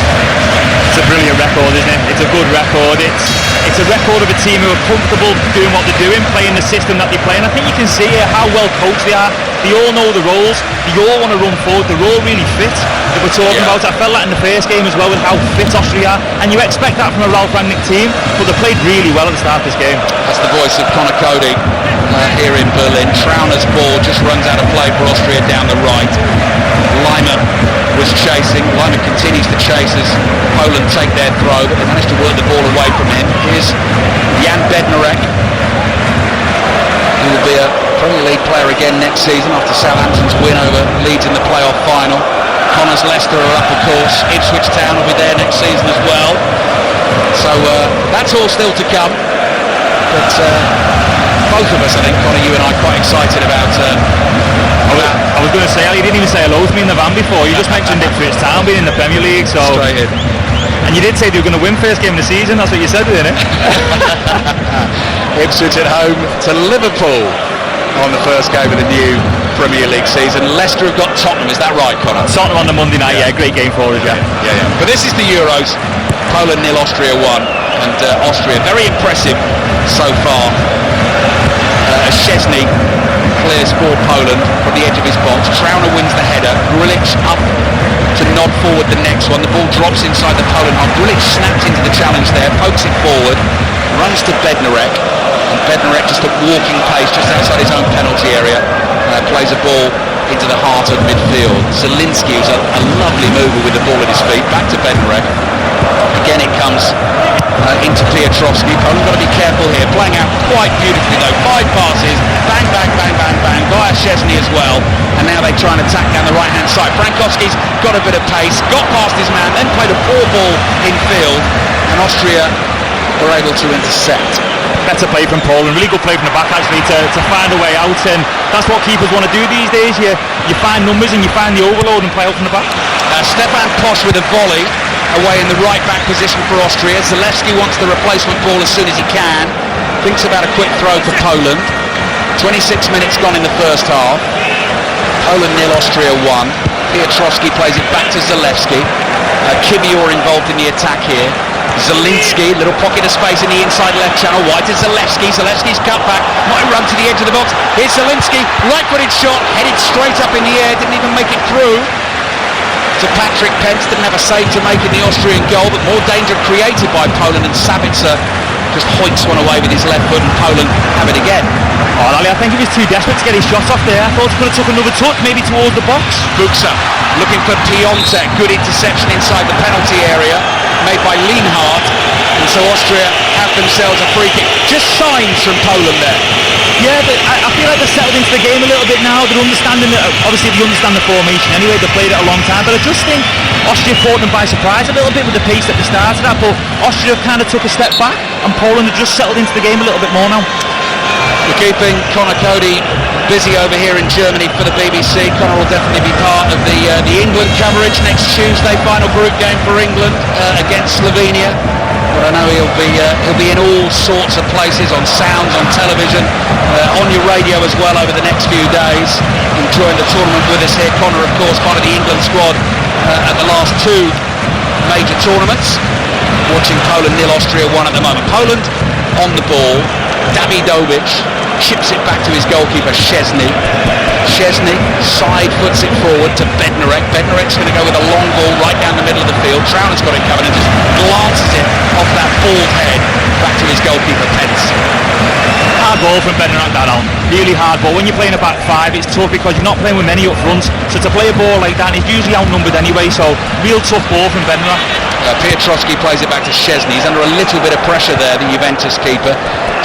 It's a brilliant record, isn't it? It's a good record. It's a record of a team who are comfortable doing what they're doing, playing the system that they play. And I think you can see how well coached they are. They all know the roles. They all want to run forward. They're all really fit. That we're talking about. I felt that in the first game as well with how fit Austria are. And you expect that from a Ralf Rangnick team, but they played really well at the start of this game. That's the voice of Conor Cody here in Berlin. Trauner's ball just runs out of play for Austria down the right. Lima was chasing. Lima continues to chase as Poland take their throw, but they managed to work the ball away from him. Here's Jan Bednarek, who will be a Premier League player again next season after Southampton's win over Leeds in the playoff final. Connor's Leicester are up, of course. Ipswich Town will be there next season as well. So that's all still to come. But both of us, I think, Connor, you and I, quite excited about. I was going to say, you didn't even say hello to me in the van before. You just mentioned Ipswich Town being in the Premier League, so. Straight in. And you did say they were going to win first game of the season. That's what you said, didn't it? Ipswich at home to Liverpool on the first game of the new Premier League season. Leicester have got Tottenham, is that right, Connor? Tottenham on the Monday night, yeah, great game for us, yeah. But this is the Euros. Poland 0, Austria 1, and Austria very impressive so far. Szczesny clears for Poland from the edge of his box. Trauner wins the header. Grulic up to nod forward the next one. The ball drops inside the Poland half. Grulic snaps into the challenge there, pokes it forward, runs to Bednarek, and Bednarek just at walking pace just outside his own penalty area plays a ball into the heart of midfield. Zielinski, who's a lovely mover with the ball at his feet, back to Bednarek. Again it comes into Piotrowski. Poland got to be careful here, playing out quite beautifully though. 5 passes, bang, bang, bang, bang, bang, via Szczesny as well, and now they try and attack down the right hand side. Frankowski's got a bit of pace, got past his man, then played a poor ball in field, and Austria were able to intercept. Better play from Poland, really good play from the back actually to find a way out, and that's what keepers want to do these days. You find numbers and you find the overload and play out from the back. Stefan Posch with a volley away in the right back position for Austria. Zalewski wants the replacement ball as soon as he can, thinks about a quick throw for Poland. 26 minutes gone in the first half. Poland 0, Austria 1. Piotrowski plays it back to Zalewski. Kivior involved in the attack here. Zielinski, little pocket of space in the inside left channel, wide to Zalewski. Zalewski's cut back, might run to the edge of the box. Here's Zielinski, right-footed shot, headed straight up in the air, didn't even make it through to Patrick Pence. Didn't have a save to make in the Austrian goal, but more danger created by Poland, and Sabitzer just hoiks one away with his left foot, and Poland have it again. Oh, Ali, I think he was too desperate to get his shot off there. I thought he could have took another touch, maybe towards the box. Buxa looking for Piontek, good interception inside the penalty area, made by Lienhardt, and so Austria have themselves a free kick. Just signs from Poland there. Yeah, but I feel like they're settled into the game a little bit now. They're understanding it. Obviously they understand the formation anyway, they've played it a long time, but I just think Austria caught them by surprise a little bit with the pace that they started at, but Austria kind of took a step back and Poland have just settled into the game a little bit more now. We're keeping Connor Cody busy over here in Germany for the BBC. Connor will definitely be part of the England coverage next Tuesday, final group game for England against Slovenia. But I know he'll be in all sorts of places, on sounds, on television, on your radio as well over the next few days, enjoying the tournament with us here. Connor, of course, part of the England squad at the last 2 major tournaments, watching Poland 0, Austria 1 at the moment. Poland on the ball. Davidovic chips it back to his goalkeeper Szczesny. Szczesny side foots it forward to Bednarek. Bednarek's going to go with a long ball right down the middle of the field. Trauner's got it covered and just glances it off that bald head back to his goalkeeper Pence. Hard ball from Bednarek, that on. Really hard ball. When you're playing a back 5, it's tough because you're not playing with many up front. So to play a ball like that, he's usually outnumbered anyway. So real tough ball from Bednarek. Piotrowski plays it back to Szczesny. He's under a little bit of pressure there, the Juventus keeper.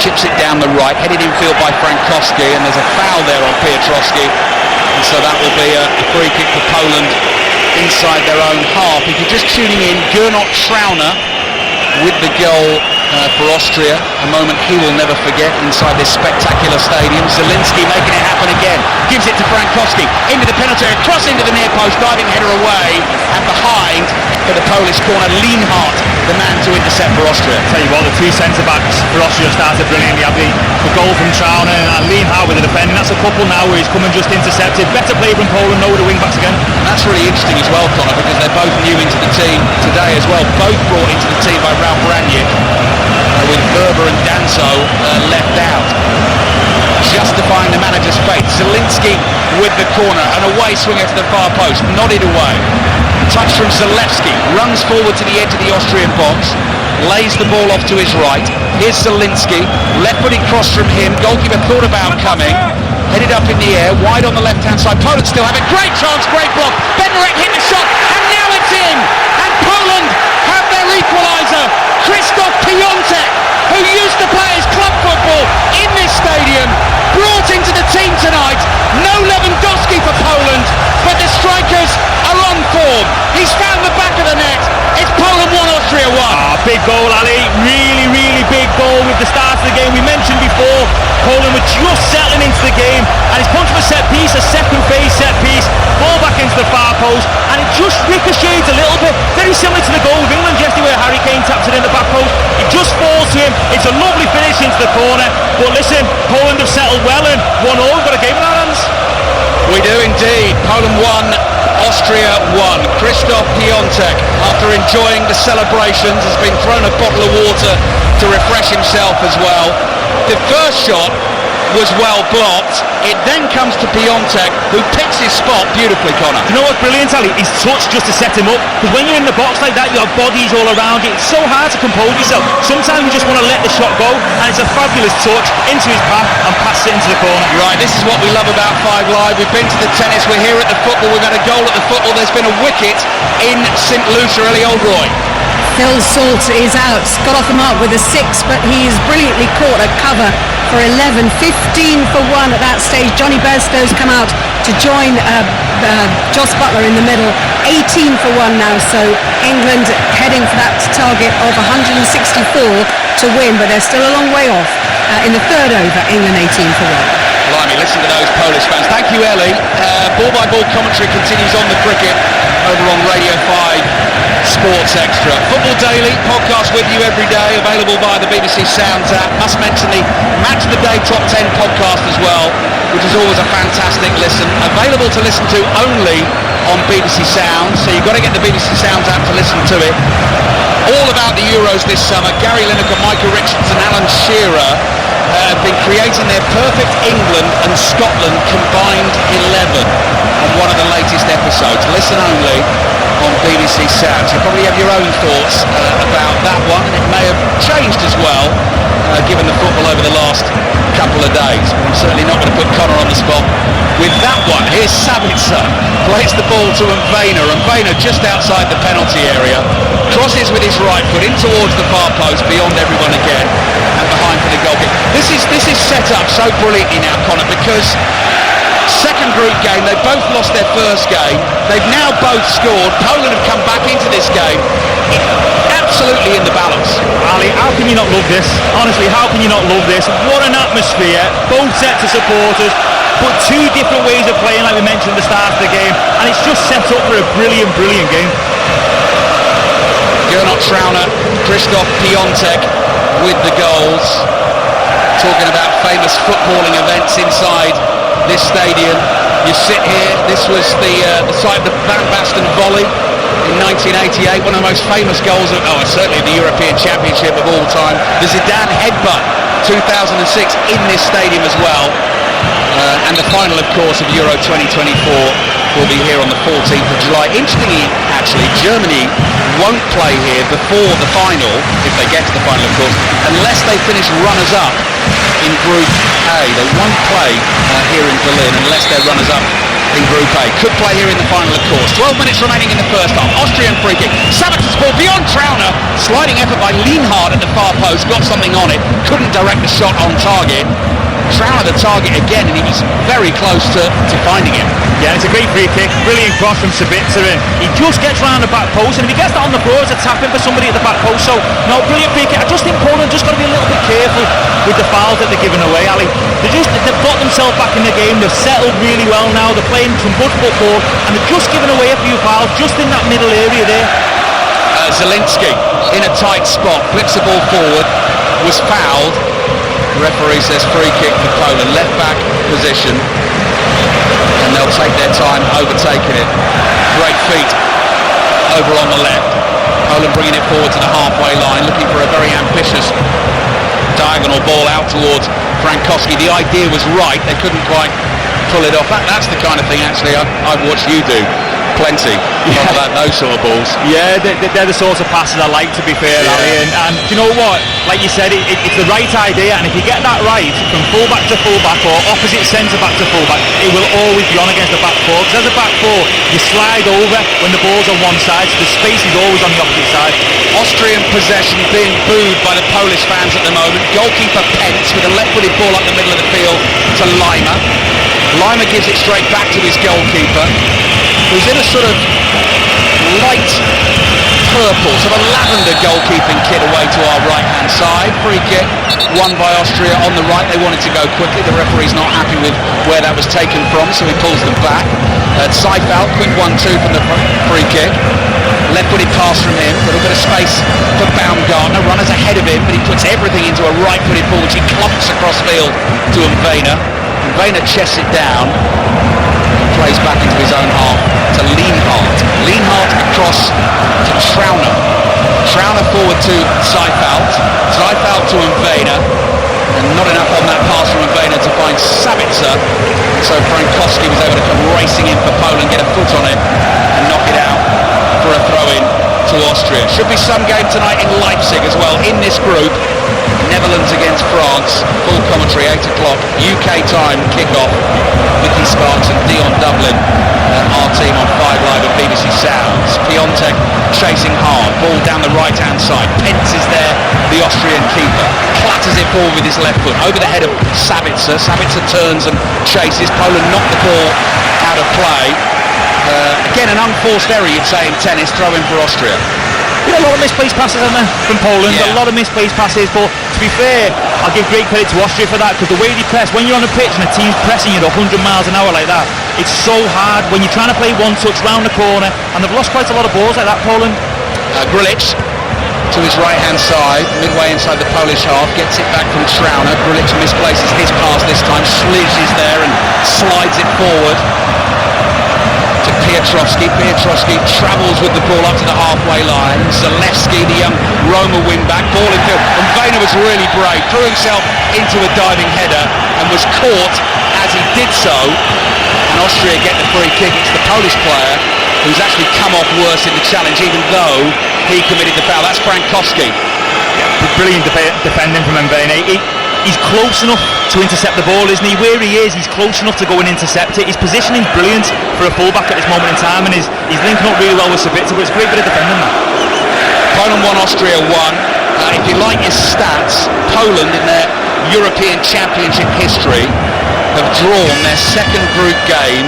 Chips it down the right, headed in field by Frankowski, and there's a foul there on Piotrowski. And so that will be a free kick for Poland inside their own half. If you're just tuning in, Gernot Trauner with the goal for Austria, a moment he will never forget inside this spectacular stadium. Zielinski making it happen again, gives it to Frankowski, into the penalty area, cross into the near post, diving header away, and behind for the Polish corner, Lienhardt, the man to intercept for Austria. Tell you what, the 2 centre-backs for Austria started brilliantly. The goal from Trauner and Lienhardt with the defending, that's a couple now where he's come and just intercepted. Better play from Poland, no with the wing-backs again. And that's really interesting as well, Connor, because they're both new into the team today as well, both brought into the team by Ralf Rangnick, with Berber and Danso left out, justifying the manager's fate. Zielinski with the corner, an away swinger to the far post, nodded away. Touch from Zalewski, runs forward to the edge of the Austrian box, lays the ball off to his right. Here's Zielinski, left-footed cross from him, goalkeeper thought about coming, headed up in the air, wide on the left-hand side. Poland still have it, great chance, great block. Bednarek hit the shot, and now it's in, and Poland have their equaliser. Krzysztof Piontek, who used to play his club football in this stadium, brought into the team tonight. No Lewandowski for Poland, but the strikers are on form. He's found the back of the net. It's Poland 1, Austria 1. Big goal, Ali. Really, really big goal with the start of the game. We mentioned before, Poland into the game, and he's punched from a set piece, a second phase set piece, ball back into the far post, and it just ricochets a little bit, very similar to the goal with England yesterday where Harry Kane taps it in the back post. It just falls to him. It's a lovely finish into the corner, but listen, Poland have settled well, and 1-0, we've got a game in our hands. We do indeed. Poland 1, Austria 1. Krzysztof Piątek, after enjoying the celebrations, has been thrown a bottle of water to refresh himself as well. The first shot was well blocked. It then comes to Piątek, who picks his spot beautifully, Connor. You know what's brilliant, Ali? He's touched just to set him up, because when you're in the box like that, your body's all around you. It's so hard to compose yourself. Sometimes you just want to let the shot go, and it's a fabulous touch into his path and pass it into the corner. Right, this is what we love about 5 Live. We've been to the tennis, we're here at the football, we've had a goal at the football. There's been a wicket in St Lucia, Ellie Oldroy. Phil Salt is out, got off the mark with a 6, but he's brilliantly caught a cover for 11, 15 for 1 at that stage. Johnny Bairstow's come out to join Jos Buttler in the middle, 18 for 1 now, so England heading for that target of 164 to win, but they're still a long way off. In the third over, England 18 for 1. Blimey, listen to those Polish fans. Thank you, Ellie. Ball-by-ball commentary continues on the cricket over on Radio 5 Sports Extra. Football Daily, podcast with you every day, available via the BBC Sounds app. Must mention the Match of the Day Top 10 podcast as well, which is always a fantastic listen. Available to listen to only on BBC Sounds, so you've got to get the BBC Sounds app to listen to it. All about the Euros this summer. Gary Lineker, Michael Richards and Alan Shearer have been creating their perfect England and Scotland combined 11 on one of the latest episodes. Listen only on BBC Sounds. You probably have your own thoughts about that one, and it may have changed as well given the football over the last couple of days. I'm certainly not going to put Connor on the spot with that one. Here's Sabitzer, plays the ball to Mvena, and Mvena just outside the penalty area, crosses with his right foot in towards the far post, beyond everyone again, and behind for the goal kick. This is set up so brilliantly now, Connor, because second group game, they both lost their first game, they've now both scored. Poland have come back into this game absolutely in the balance. Ali, how can you not love this? Honestly, how can you not love this? What an atmosphere, both sets of supporters, but two different ways of playing, like we mentioned at the start of the game, and it's just set up for a brilliant game. Gernot Trauner, Krzysztof Piątek with the goals. Talking about famous footballing events inside this stadium. You sit here, this was the site of the Van Basten volley in 1988, one of the most famous goals of, certainly the European Championship of all time. The Zidane headbutt, 2006, in this stadium as well. And the final, of course, of Euro 2024 will be here on the 14th of July. Interestingly, actually, Germany won't play here before the final, if they get to the final, of course, unless they finish runners-up in Group A. They won't play here in Berlin unless they're runners-up in Group A. Could play here in the final, of course. 12 minutes remaining in the first half. Austrian free kick. Sabitzer's ball beyond Trauner. Sliding effort by Lienhard at the far post. Got something on it. Couldn't direct the shot on target. Trauner the target again, and he's very close to finding him. Yeah, it's a great free kick, brilliant cross from Sabitzer, and he just gets round the back post, and if he gets that on the floor, it's a tap in for somebody at the back post. So, no, brilliant free kick. I just think Poland just got to be a little bit careful with the fouls that they're giving away, Ali. They've got themselves back in the game, they've settled really well now, they're playing some good football, and they're just giving away a few fouls just in that middle area there. Zielinski in a tight spot, flips the ball forward, was fouled. The referee says free kick for Poland, left back position, and they'll take their time overtaking it. Great feet over on the left. Poland bringing it forward to the halfway line, looking for a very ambitious diagonal ball out towards Frankowski. The idea was right, they couldn't quite pull it off. That's the kind of thing actually I've watched you do plenty. Talk about those sort of balls. Yeah, they're the sorts of passes I like, to be fair, Ali. And do you know what? Like you said, it's the right idea, and if you get that right from full-back to full-back or opposite centre-back to full-back, it will always be on against the back four. Because as a back four, you slide over when the ball's on one side, so the space is always on the opposite side. Austrian possession being booed by the Polish fans at the moment. Goalkeeper Pence with a left-footed ball up the middle of the field to Lima. Lima gives it straight back to his goalkeeper, who's in a sort of light purple, sort of lavender goalkeeping kit away to our right-hand side. Free kick won by Austria on the right. They wanted to go quickly. The referee's not happy with where that was taken from, so he pulls them back. Seifeld, quick 1-2 from the free kick. Left-footed pass from him. A little bit of space for Baumgartner. Runners ahead of him, but he puts everything into a right-footed ball, which he clumps across field to Mvena. Mvena chests it down. Plays back into his own half to Lienhardt. Lienhardt across to Trauner. Trauner forward to Seifeld. Seifeld to Mvena. And not enough on that pass from Mvena to find Sabitzer. So Frankowski was able to come racing in for Poland, get a foot on it and knock it out for a throw-in to Austria. Should be some game tonight in Leipzig as well, in this group. Netherlands against France, full commentary, 8 o'clock, UK time, kick-off. Mickey Sparks and Dion Dublin, our team on 5 Live at BBC Sounds. Piontek chasing hard, ball down the right-hand side. Pence is there, the Austrian keeper. Clatters it forward with his left foot, over the head of Sabitzer. Sabitzer turns and chases. Poland knock the ball out of play. Again, an unforced error, you'd say, in tennis, throw-in for Austria. A lot of misplaced passes, aren't there, from Poland? Yeah. A lot of misplaced passes, but to be fair, I'll give great credit to Austria for that, because the way they press, when you're on the pitch and a team's pressing you at 100 miles an hour like that, it's so hard when you're trying to play one touch round the corner, and they've lost quite a lot of balls like that, Poland. Grilic to his right-hand side, midway inside the Polish half, gets it back from Trauner. Grilic misplaces his pass this time, Schlich is there and slides it forward to Piotrowski. Piotrowski travels with the ball up to the halfway line. Zalewski, the young Roma wing-back, ball in field. And Mvena was really brave, threw himself into a diving header and was caught as he did so. And Austria get the free kick. It's the Polish player who's actually come off worse in the challenge, even though he committed the foul. That's Frankowski. Brilliant defending from Mvena. He's close enough to intercept the ball, isn't he? Where he is, he's close enough to go and intercept it. His positioning's brilliant for a fullback at this moment in time, and he's linking up really well with Sabitzer, but it's a great bit of defending that. Poland 1, Austria 1. If you like his stats, Poland in their European Championship history have drawn their second group game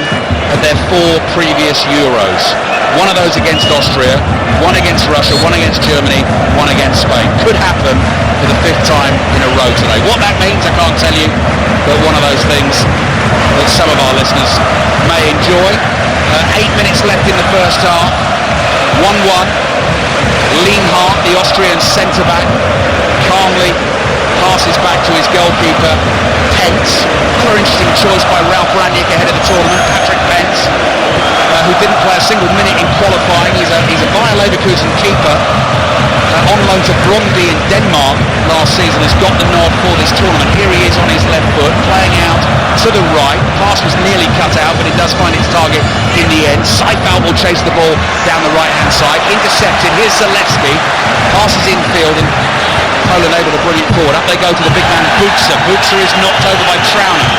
of their 4 previous Euros. One of those against Austria, one against Russia, one against Germany, one against Spain. Could happen for the 5th time in a row today. What that means, I can't tell you, but one of those things that some of our listeners may enjoy. 8 minutes left in the first half. 1-1. Lienhardt, the Austrian centre-back, calmly passes back to his goalkeeper, Pence. Another interesting choice by Ralf Rangnick ahead of the tournament, Patrick Pence, who didn't play a single minute in qualifying. He's a Bayer Leverkusen keeper, on loan to Brøndby in Denmark last season, has got the nod for this tournament. Here he is on his left foot, playing out to the right. Pass was nearly cut out, but it does find its target in the end. Seifeld will chase the ball down the right-hand side. Intercepted. Here's Zalewski. Passes infield, and Poland able to bring it forward. Up they go to the big man Buksa. Buksa is knocked over by Trauner.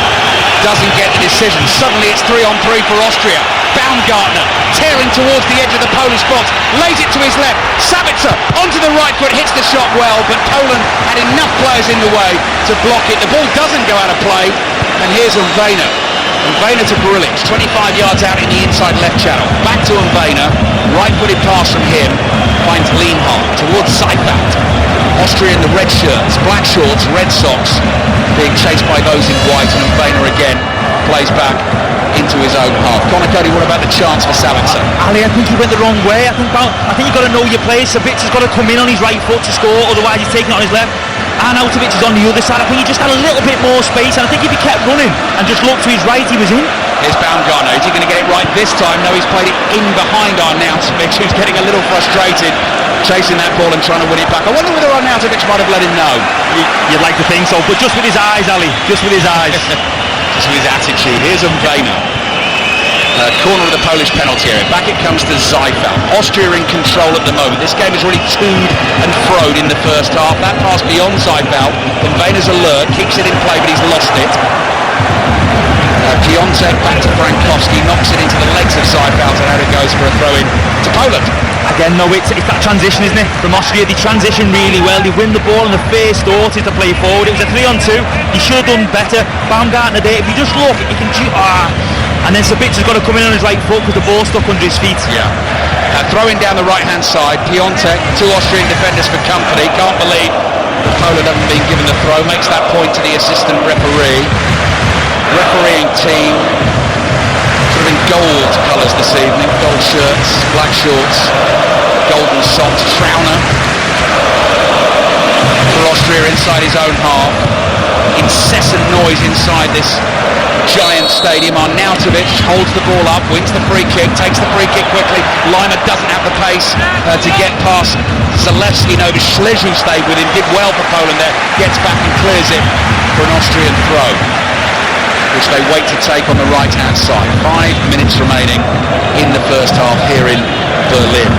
Doesn't get the decision. Suddenly it's 3-on-3 for Austria. Baumgartner tearing towards the edge of the Polish box, lays it to his left. Sabitzer onto the right foot, hits the shot well, but Poland had enough players in the way to block it. The ball doesn't go out of play, and here's Mvena. Mvena to Grilic, 25 yards out in the inside left channel. Back to Mvena, right-footed pass from him, finds Lienhardt towards Seifeld. Austria in the red shirts, black shorts, red socks, being chased by those in white, and Mvena again plays back into his own half. Conor Cody, what about the chance for Sabitzer? Ali, I think he went the wrong way. I think you've got to know your place. Sabitzer's got to come in on his right foot to score, otherwise he's taking it on his left. Arnautovic is on the other side. I think he just had a little bit more space, and I think if he kept running and just looked to his right, he was in. Here's Baumgartner. Is he going to get it right this time? No, he's played it in behind Arnautovic, who's getting a little frustrated, chasing that ball and trying to win it back. I wonder whether Arnautovic might have let him know. You'd like to think so, but just with his eyes, Ali. Just with his eyes. Just with his attitude. Here's Mvena. Corner of the Polish penalty area. Back it comes to Seifeld. Austria in control at the moment. This game is really toed and froed in the first half. That pass beyond Seifeld. Mvena's alert, keeps it in play, but he's lost it. Piontek back to Frankowski, knocks it into the legs of Seifeld, and out it goes for a throw-in to Poland. Again, no, it's that transition, isn't it? From Austria, they transition really well. They win the ball, and the first thought is to play forward. It was a 3-on-2. He should have done better. Baumgartner there. If you just look, he can and then Sabitza's got to come in on his right foot because the ball's stuck under his feet. Yeah. Throwing down the right hand side, Piontek, 2 Austrian defenders for company. Can't believe Poland haven't been given the throw. Makes that point to the assistant referee. Refereeing team sort of in gold colours this evening. Gold shirts, black shorts, golden socks. Trauner for Austria inside his own half. Incessant noise inside this giant stadium. Arnautovic holds the ball up, wins the free kick, takes the free kick quickly. Lima doesn't have the pace to get past Zalewski. No, Śleś, who stayed with him, did well for Poland there, gets back and clears it for an Austrian throw, which they wait to take on the right hand side. 5 minutes remaining in the first half here in Berlin.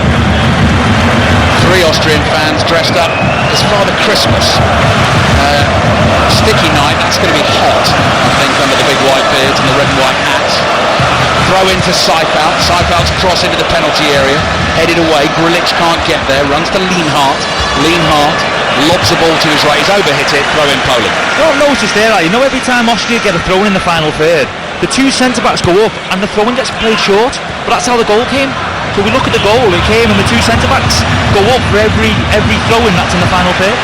3 Austrian fans dressed up as Father Christmas. Sticky night, that's going to be hot, I think, under the big white beards and the red and white hats. Throw into Seifelt. Seifelt's cross into the penalty area, headed away. Grilic can't get there, runs to Lienhardt. Lienhardt lobs the ball to his right, he's overhit it, throw in Poland. Don't notice there, you know, every time Austria get a throw in the final third, the 2 centre-backs go up and the throw-in gets played short, but that's how the goal came. So we look at the goal, it came and the 2 centre-backs go up for every throw-in that's in the final third.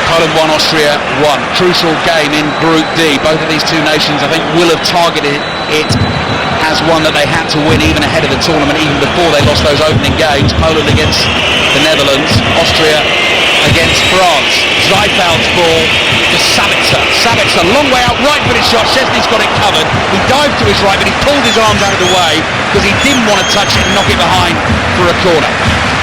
Poland 1, Austria 1. Crucial game in Group D. Both of these 2 nations, I think, will have targeted it as one that they had to win even ahead of the tournament, even before they lost those opening games. Poland against the Netherlands, Austria against France. Seifelt's ball to Sabitzer. Sabitzer, long way out, right-footed shot. Szczesny's got it covered. He dived to his right, but he pulled his arms out of the way because he didn't want to touch it and knock it behind for a corner.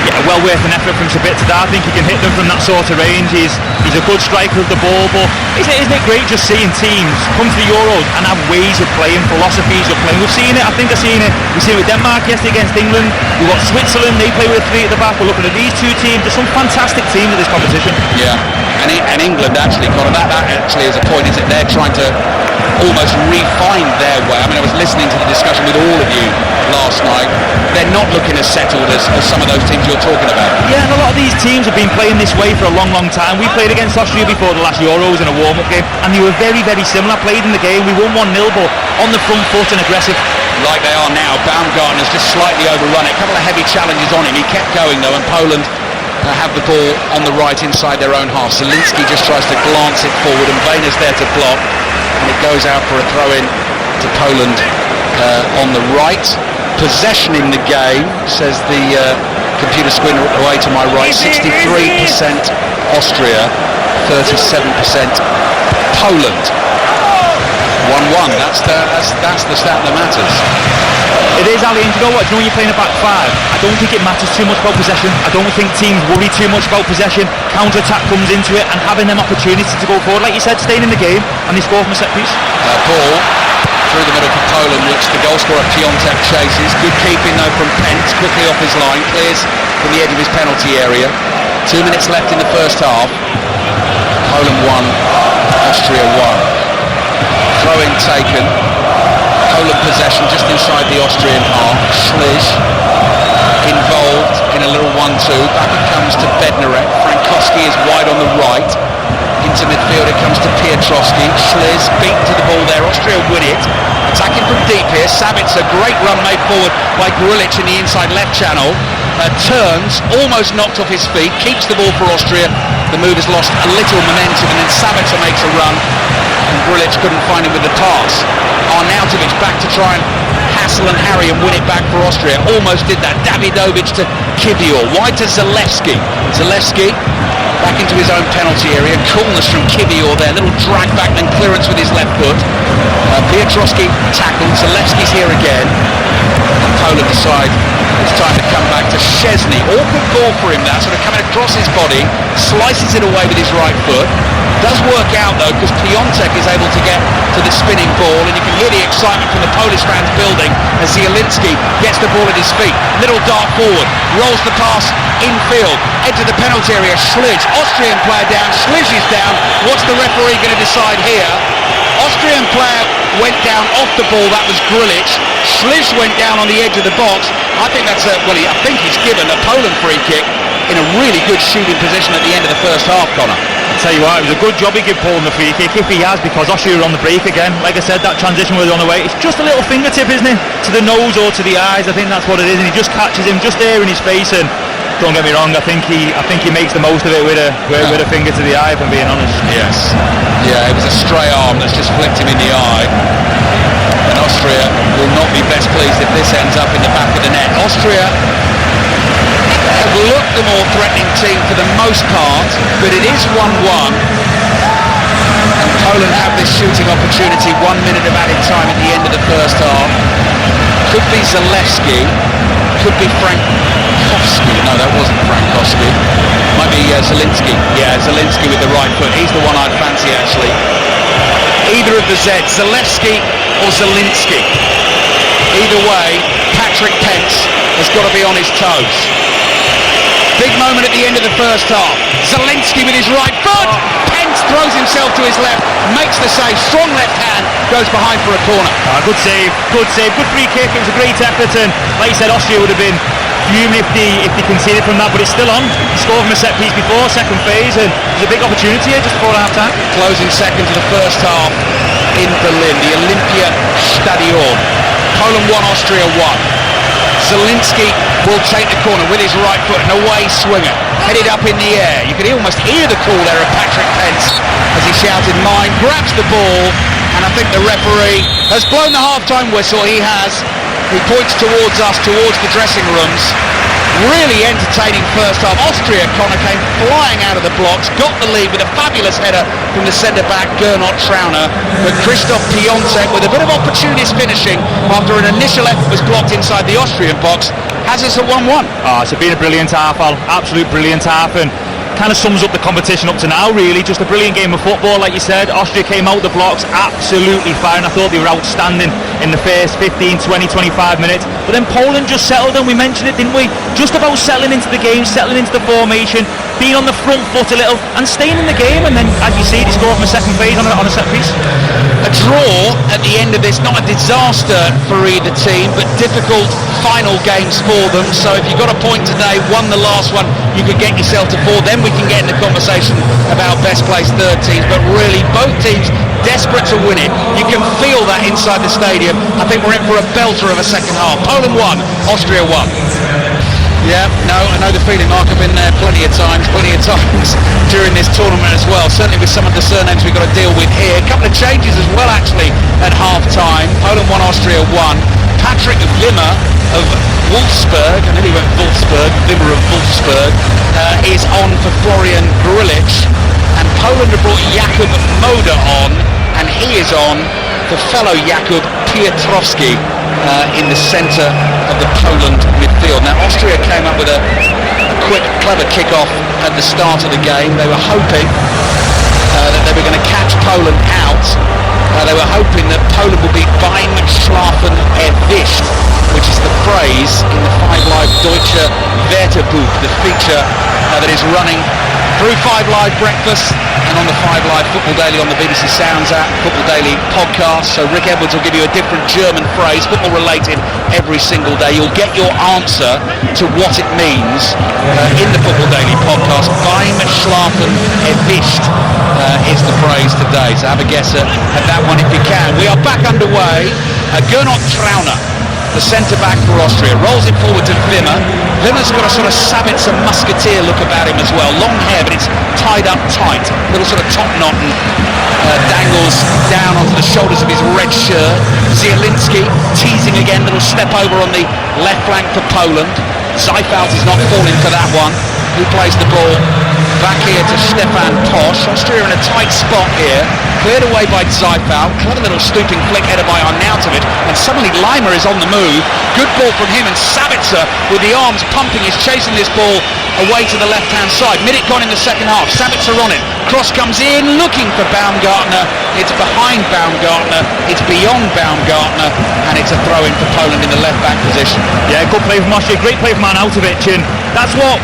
Yeah, well worth an effort from Sabitzer. I think he can hit them from that sort of range. He's a good striker of the ball, but isn't it great just seeing teams come to the Euros and have ways of playing, philosophies of playing? We've seen it, I think I've seen it. We've seen it with Denmark yesterday against England. We've got Switzerland, they play with a 3 at the back. We're looking at these 2 teams. There's some fantastic teams in this competition. Yeah, and England actually, Conor, that actually is a point, is that they're trying to almost refine their way. I mean, I was listening to the discussion with all of you last night. They're not looking as settled as some of those teams you're talking about. Yeah, and a lot of these teams have been playing this way for a long, long time. We played against Austria before the last Euros in a warm-up game, and they were very, very similar. Played in the game, we won 1-0, but on the front foot and aggressive. Like they are now. Baumgartner's just slightly overrun it. A couple of heavy challenges on him. He kept going though, and Poland have the ball on the right inside their own half. Zielinski just tries to glance it forward, and Wejner's there to block, and it goes out for a throw-in to Poland on the right. Possession in the game, says the computer screen away to my right. 63% Austria, 37% Poland. 1-1. That's the stat that matters. It is, Ali, and you know what? You know when you're playing a back 5, I don't think it matters too much about possession. I don't think teams worry too much about possession. Counter-attack comes into it, and having them opportunities to go forward, like you said, staying in the game, and they score from a set piece. Ball through the middle for Poland, which the goal scorer Piontek chases. Good keeping though from Pence, quickly off his line, clears from the edge of his penalty area. 2 minutes left in the first half. Poland 1, Austria 1. Throw-in taken. Poland possession just inside the Austrian half. Śleś involved in a little 1-2. Back it comes to Bednarek. Frankowski is wide on the right. Into midfield it comes to Piotrowski. Śleś beaten to the ball there. Austria win it. Attacking from deep here. Sabitzer, great run made forward by Grilic in the inside left channel. Turns, almost knocked off his feet. Keeps the ball for Austria. The move has lost a little momentum, and then Sabitzer makes a run, and Grilic couldn't find him with the pass. Arnautovic back to try and hassle and harry and win it back for Austria. Almost did that. Davidovic to Kivior. Wide to Zalewski. Zalewski back into his own penalty area. Coolness from Kivior there. Little drag back and clearance with his left foot. Piotrowski tackled. Zalewski's here again. And Poland decide it's time to come back to Szczesny. Awkward ball for him now, sort of coming across his body, slices it away with his right foot. Does work out though, because Piontek is able to get to the spinning ball, and you can hear the excitement from the Polish fans building as Zielinski gets the ball at his feet. Little dart forward, rolls the pass infield, edge of the penalty area. Śleś, Austrian player down, Śleś is down. What's the referee going to decide here? Austrian player went down off the ball, that was Grilic. Śleś went down on the edge of the box. I think that's I think he's given a Poland free kick. in a really good shooting position at the end of the first half, Connor. I'll tell you what, it was a good job he gave Poland the free kick, if he has, because Austria were on the break again. Like I said, that transition was on the way. It's just a little fingertip, isn't it? To the nose or to the eyes, I think that's what it is, and he just catches him just there in his face, and don't get me wrong, I think he makes the most of it with a finger to the eye, if I'm being honest. Yes. Yeah, it was a stray arm that's just flicked him in the eye. And Austria will not be best pleased if this ends up in the back of the net. Austria have looked the more threatening team for the most part, but it is 1-1. And Poland have this shooting opportunity, 1 minute of added time at the end of the first half. Could be Zalewski, could be Frankowski. No, that wasn't Frankowski. Might be Zielinski. Yeah, Zielinski with the right foot. He's the one I'd fancy, actually. Either of the Zs, Zalewski or Zielinski. Either way, Patrick Pence has got to be on his toes. Big moment at the end of the first half. Zielinski with his right foot. Pence throws himself to his left, makes the save. Strong left hand, goes behind for a corner. Good save, good free kick. It was a great effort, and like you said, Austria would have been fuming if they conceded from that, but it's still on. He scored from a set piece before, second phase, and there's a big opportunity here just before half time. Closing seconds of the first half in Berlin, the Olympia Stadion. Poland 1, Austria 1. Zielinski will take the corner with his right foot, an away swinger, headed up in the air. You could almost hear the call there of Patrick Pence as he shouted mine, grabs the ball, and I think the referee has blown the half-time whistle. He has. He points towards us, towards the dressing rooms. Really entertaining first half. Austria, Connor, came flying out of the blocks, got the lead with a fabulous header from the centre-back Gernot Trauner, but Christoph Piontek, with a bit of opportunist finishing after an initial effort was blocked inside the Austrian box, has us at 1-1. It's been a brilliant half, Al. Absolute brilliant half, and kind of sums up the competition up to now, really. Just a brilliant game of football, like you said. Austria came out the blocks absolutely fine. I thought they were outstanding in the first 15, 20, 25 minutes, but then Poland just settled, and we mentioned it, didn't we? Just about settling into the game, settling into the formation, being on the front foot a little and staying in the game, and then, as you see, they scored from a second phase on a set piece. A draw at the end of this, not a disaster for either team, but difficult final games for them. So if you got a point today, won the last one, you could get yourself to 4, then we can get in the conversation about best placed third teams. But really, both teams desperate to win it. You can feel that inside the stadium. I think we're in for a belter of a second half. Poland 1, Austria 1. Yeah, no, I know the feeling, Mark. I've been there plenty of times during this tournament as well. Certainly with some of the surnames we've got to deal with here. A couple of changes as well, actually, at half-time. Poland 1, Austria 1. Patrick Wimmer of Wolfsburg, I nearly went Wolfsburg, Wimmer of Wolfsburg, is on for Florian Grilic. And Poland have brought Jakub Moder on, and he is on for fellow Jakub Piotrowski in the centre of the Poland midfield. Now Austria came up with a quick, clever kick-off at the start of the game. They were hoping that they were going to catch Poland out. They were hoping that Poland would be beim Schlafen erwischt, which is the phrase in the 5 Live Deutsche Wörterbuch, the feature that is running through 5 Live Breakfast and on the 5 Live Football Daily on the BBC Sounds app, Football Daily podcast. So Rick Edwards will give you a different German phrase, football related, every single day. You'll get your answer to what it means in the Football Daily podcast. Beim Schlafen erwischt is the phrase today. So have a guess at that one if you can. We are back underway. Gernot Trauner, the centre-back for Austria, rolls it forward to Wimmer. Wimmer's got a sort of Sabitzer musketeer look about him as well. Long hair, but it's tied up tight. Little sort of top knot and dangles down onto the shoulders of his red shirt. Zielinski teasing again, little step over on the left flank for Poland. Seifert is not falling for that one. Who plays the ball back here to Stefan Posch. Austria in a tight spot here, cleared away by Seifert. Clever little stooping flick header by Arnautovic, and suddenly Leimer is on the move. Good ball from him, and Sabitzer with the arms pumping is chasing this ball away to the left hand side. Minute gone in the second half. Sabitzer on it, cross comes in, looking for Baumgartner. It's behind Baumgartner, it's beyond Baumgartner, and it's a throw in for Poland in the left back position. Yeah, good play from Austria, great play from Arnautovic, and that's what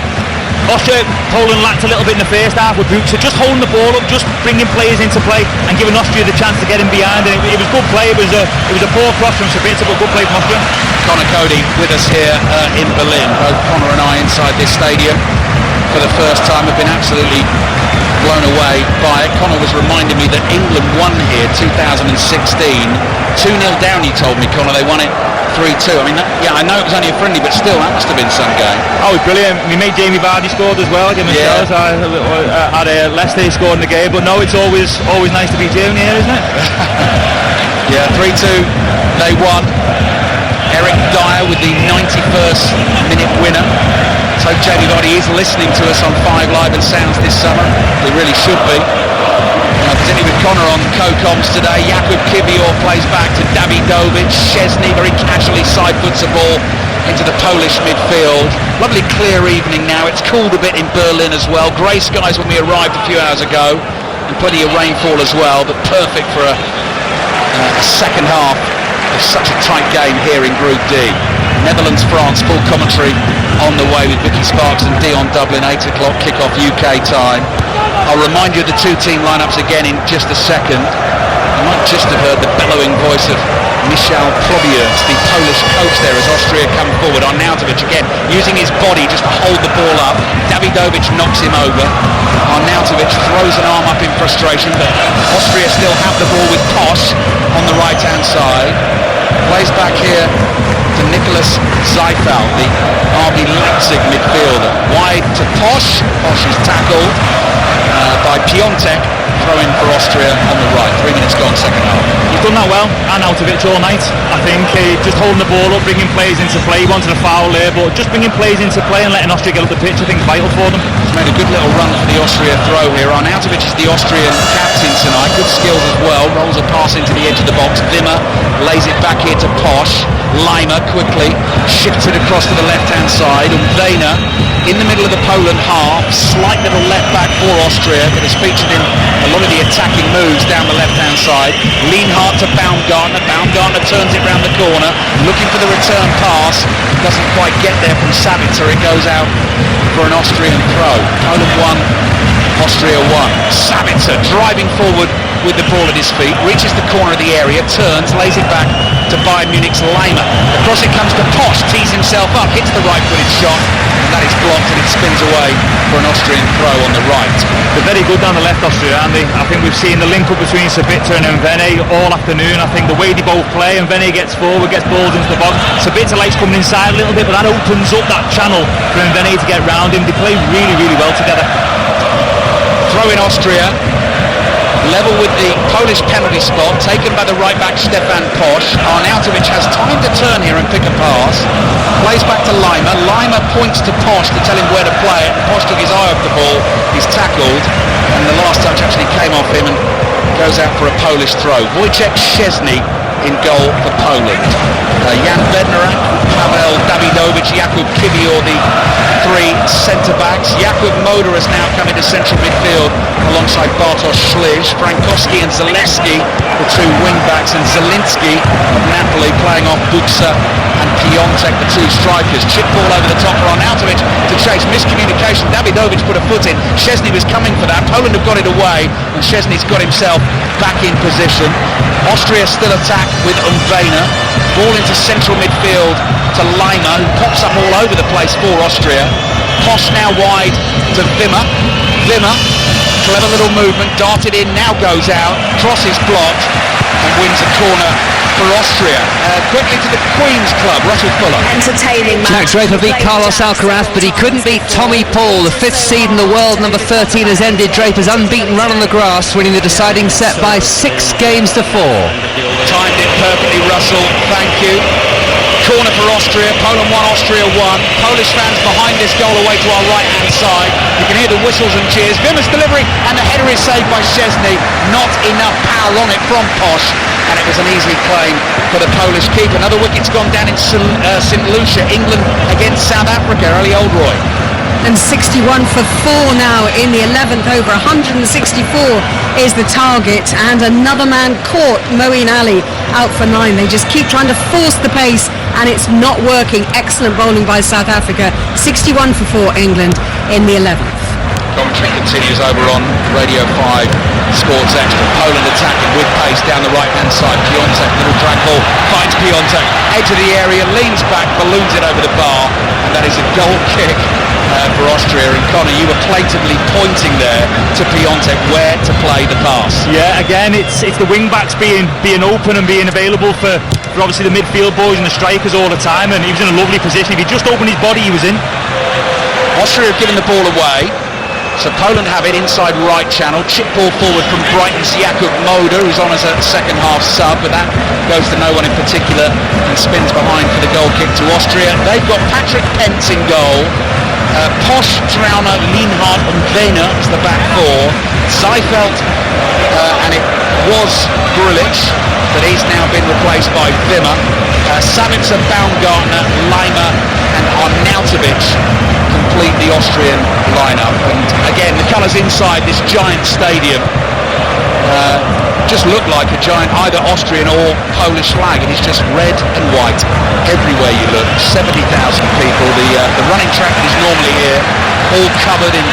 Poland lacked a little bit in the first half with Buksa, just holding the ball up, just bringing players into play and giving Austria the chance to get in behind. And it was good play. It was a poor cross from Sabitzer, but good play from Austria. Connor Cody with us here in Berlin, both Connor and I inside this stadium. for the first time. I've been absolutely blown away by it. Connor was reminding me that England won here 2016, 2-0 down, you told me, Connor. They won it 3-2. I mean, I know it was only a friendly, but still, that must have been some game. Oh, brilliant. My mate Jamie Vardy scored as well. Give him a shout. I had Leicester scored in the game, but no, it's always nice to be Jamie here, isn't it? Yeah, 3-2, they won. Eric Dyer with the 91st minute winner. So Jamie Vardy is listening to us on 5 Live and Sounds this summer. He really should be. Particularly with Connor on co-coms today. Jakub Kiwior plays back to Davidovic. Szczesny very casually side-puts a ball into the Polish midfield. Lovely clear evening now. It's cooled a bit in Berlin as well. Grey skies when we arrived a few hours ago, and plenty of rainfall as well, but perfect for a second half of such a tight game here in Group D. Netherlands-France full commentary on the way with Vicky Sparks and Dion Dublin, 8 o'clock kick-off UK time. I'll remind you of the two team lineups again in just a second. You might just have heard the bellowing voice of Michal Probiers, the Polish coach there, as Austria come forward. Arnautovic again using his body just to hold the ball up. Davidovic knocks him over. Arnautovic throws an arm up in frustration, but Austria still have the ball with Posch on the right hand side. Plays back here to Nicholas Zeifel, the RB Leipzig midfielder. Wide to Posch. Posch is tackled by Piontek, throwing for Austria on the right. 3 minutes gone, second half. He's done that well, Arnautovic all night. I think just holding the ball up, bringing players into play. He wanted a foul there, but just bringing players into play and letting Austria get up the pitch, I think is vital for them. He's made a good little run for the Austria throw here. Arnautovic is the Austrian captain tonight. Good skills as well. Rolls a pass into the edge of the box. Wimmer lays it back here to Posch. Leimer quickly shifts it across to the left-hand side. And Wejner in the middle of the Poland half. Slight little left back for Austria, but has featured in a lot of the attacking moves down the left-hand side. Lienhardt to Baumgartner. Baumgartner turns it round the corner, looking for the return pass. Doesn't quite get there from Sabitzer. It goes out for an Austrian throw. Poland 1, Austria 1. Sabitzer driving forward with the ball at his feet, reaches the corner of the area, turns, lays it back to Bayern Munich's Leimer. Across it comes to Posch, tees himself up, hits the right-footed shot, and that is blocked and it spins away for an Austrian throw on the right. They're very good down the left, Austria, aren't they? I think we've seen the link-up between Sabitzer and Vene all afternoon. I think the way they both play, and Vene gets forward, gets balls into the box. Sabitzer likes coming inside a little bit, but that opens up that channel for Vene to get round him. They play really, really well together. Throw in Austria. Level with the Polish penalty spot, taken by the right back Stefan Posch. Arnautovic has time to turn here and pick a pass. Plays back to Leimer. Leimer points to Posch to tell him where to play it. Posch took his eye off the ball. He's tackled, and the last touch actually came off him and goes out for a Polish throw. Wojciech Szczesny in goal for Poland. Jan Bednarek, Pavel Davidovic, Jakub Kiwior, the three centre-backs. Jakub Moder has now come into central midfield alongside Bartosz Szliż. Frankowski and Zalewski, the two wing-backs, and Zielinski of Napoli playing off Buksa and Piontek, the two strikers. Chip ball over the top for Arnautovic to chase. Miscommunication. Davidovic put a foot in. Szczesny was coming for that. Poland have got it away, and Szczesny's got himself back in position. Austria still attack with Wejner. Ball into central midfield to Leimer, who pops up all over the place for Austria. Posch now wide to Wimmer. Wimmer, clever little movement, darted in, now goes out. Cross is blocked and wins a corner for Austria. Quickly to the Queen's Club, Russell Fuller. Entertaining Jack Draper beat Carlos Alcaraz, but he couldn't beat Tommy Paul. The 5th seed in the world, number 13, has ended Draper's unbeaten run on the grass, winning the deciding set by 6 games to 4. Timed it perfectly, Russell. Thank you. Corner for Austria. Poland 1, Austria 1. Polish fans behind this goal away to our right-hand side. You can hear the whistles and cheers. Wimmer's delivery, and the header is saved by Szczesny. Not enough power on it from Posch, and it was an easy claim for the Polish keeper. Another wicket's gone down in St. Lucia. England against South Africa. Early Oldroyd. And 61 for 4 now in the 11th over. 164 is the target, and another man caught. Moeen Ali out for 9. They just keep trying to force the pace, and it's not working. Excellent bowling by South Africa. 61 for 4 England in the 11th. Commentary continues over on Radio 5 Sports Extra. Poland attacking with pace down the right-hand side. Piontek, little drag ball, finds Piontek, edge of the area, leans back, balloons it over the bar, and that is a goal kick for Austria. And Connor, you were plaintively pointing there to Piontek where to play the pass. Yeah, again, it's the wing backs being open and being available for obviously the midfield boys and the strikers all the time, and he was in a lovely position. If he just opened his body, he was in. Austria have given the ball away, so Poland have it inside right channel. Chip ball forward from Brighton's Jakub Moder, who's on as a second half sub, but that goes to no one in particular and spins behind for the goal kick to Austria. They've got Patrick Pence in goal, Posch, Trauner, Lienhardt and Wehner as the back four, Seifeld, and it was Grulich, but he's now been replaced by Wimmer. Sabitzer, Baumgartner, Leimer and Arnautovic complete the Austrian lineup. And again, the colours inside this giant stadium just look like a giant either Austrian or Polish flag. It is just red and white everywhere you look. 70,000 people. The running track that is normally here, all covered in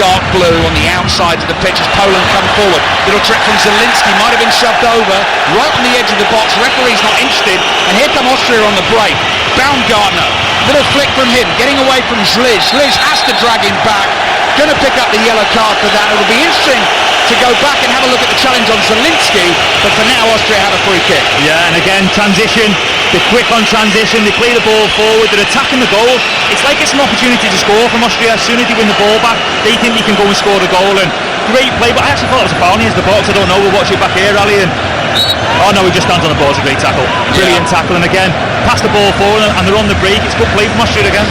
dark blue on the outsides of the pitch as Poland come forward. Little trick from Zielinski, might have been shoved over, right on the edge of the box. Referee's not interested, and here come Austria on the break. Baumgartner, little flick from him, getting away from Schliz. Schliz has to drag him back. Going to pick up the yellow card for that. It'll be interesting to go back and have a look at the challenge on Zielinski, but for now Austria have a free kick. Yeah, and again, transition, they're quick on transition, they play the ball forward, they're attacking the goal. It's like it's an opportunity to score from Austria. As soon as they win the ball back, they think they can go and score the goal, and great play, but I actually thought it was a foul near the box. I don't know, we'll watch it back here, Ali, and oh no, he just stands on the ball. It's a great tackle, brilliant tackle, and again, pass the ball forward and they're on the break. It's good play from Austria again.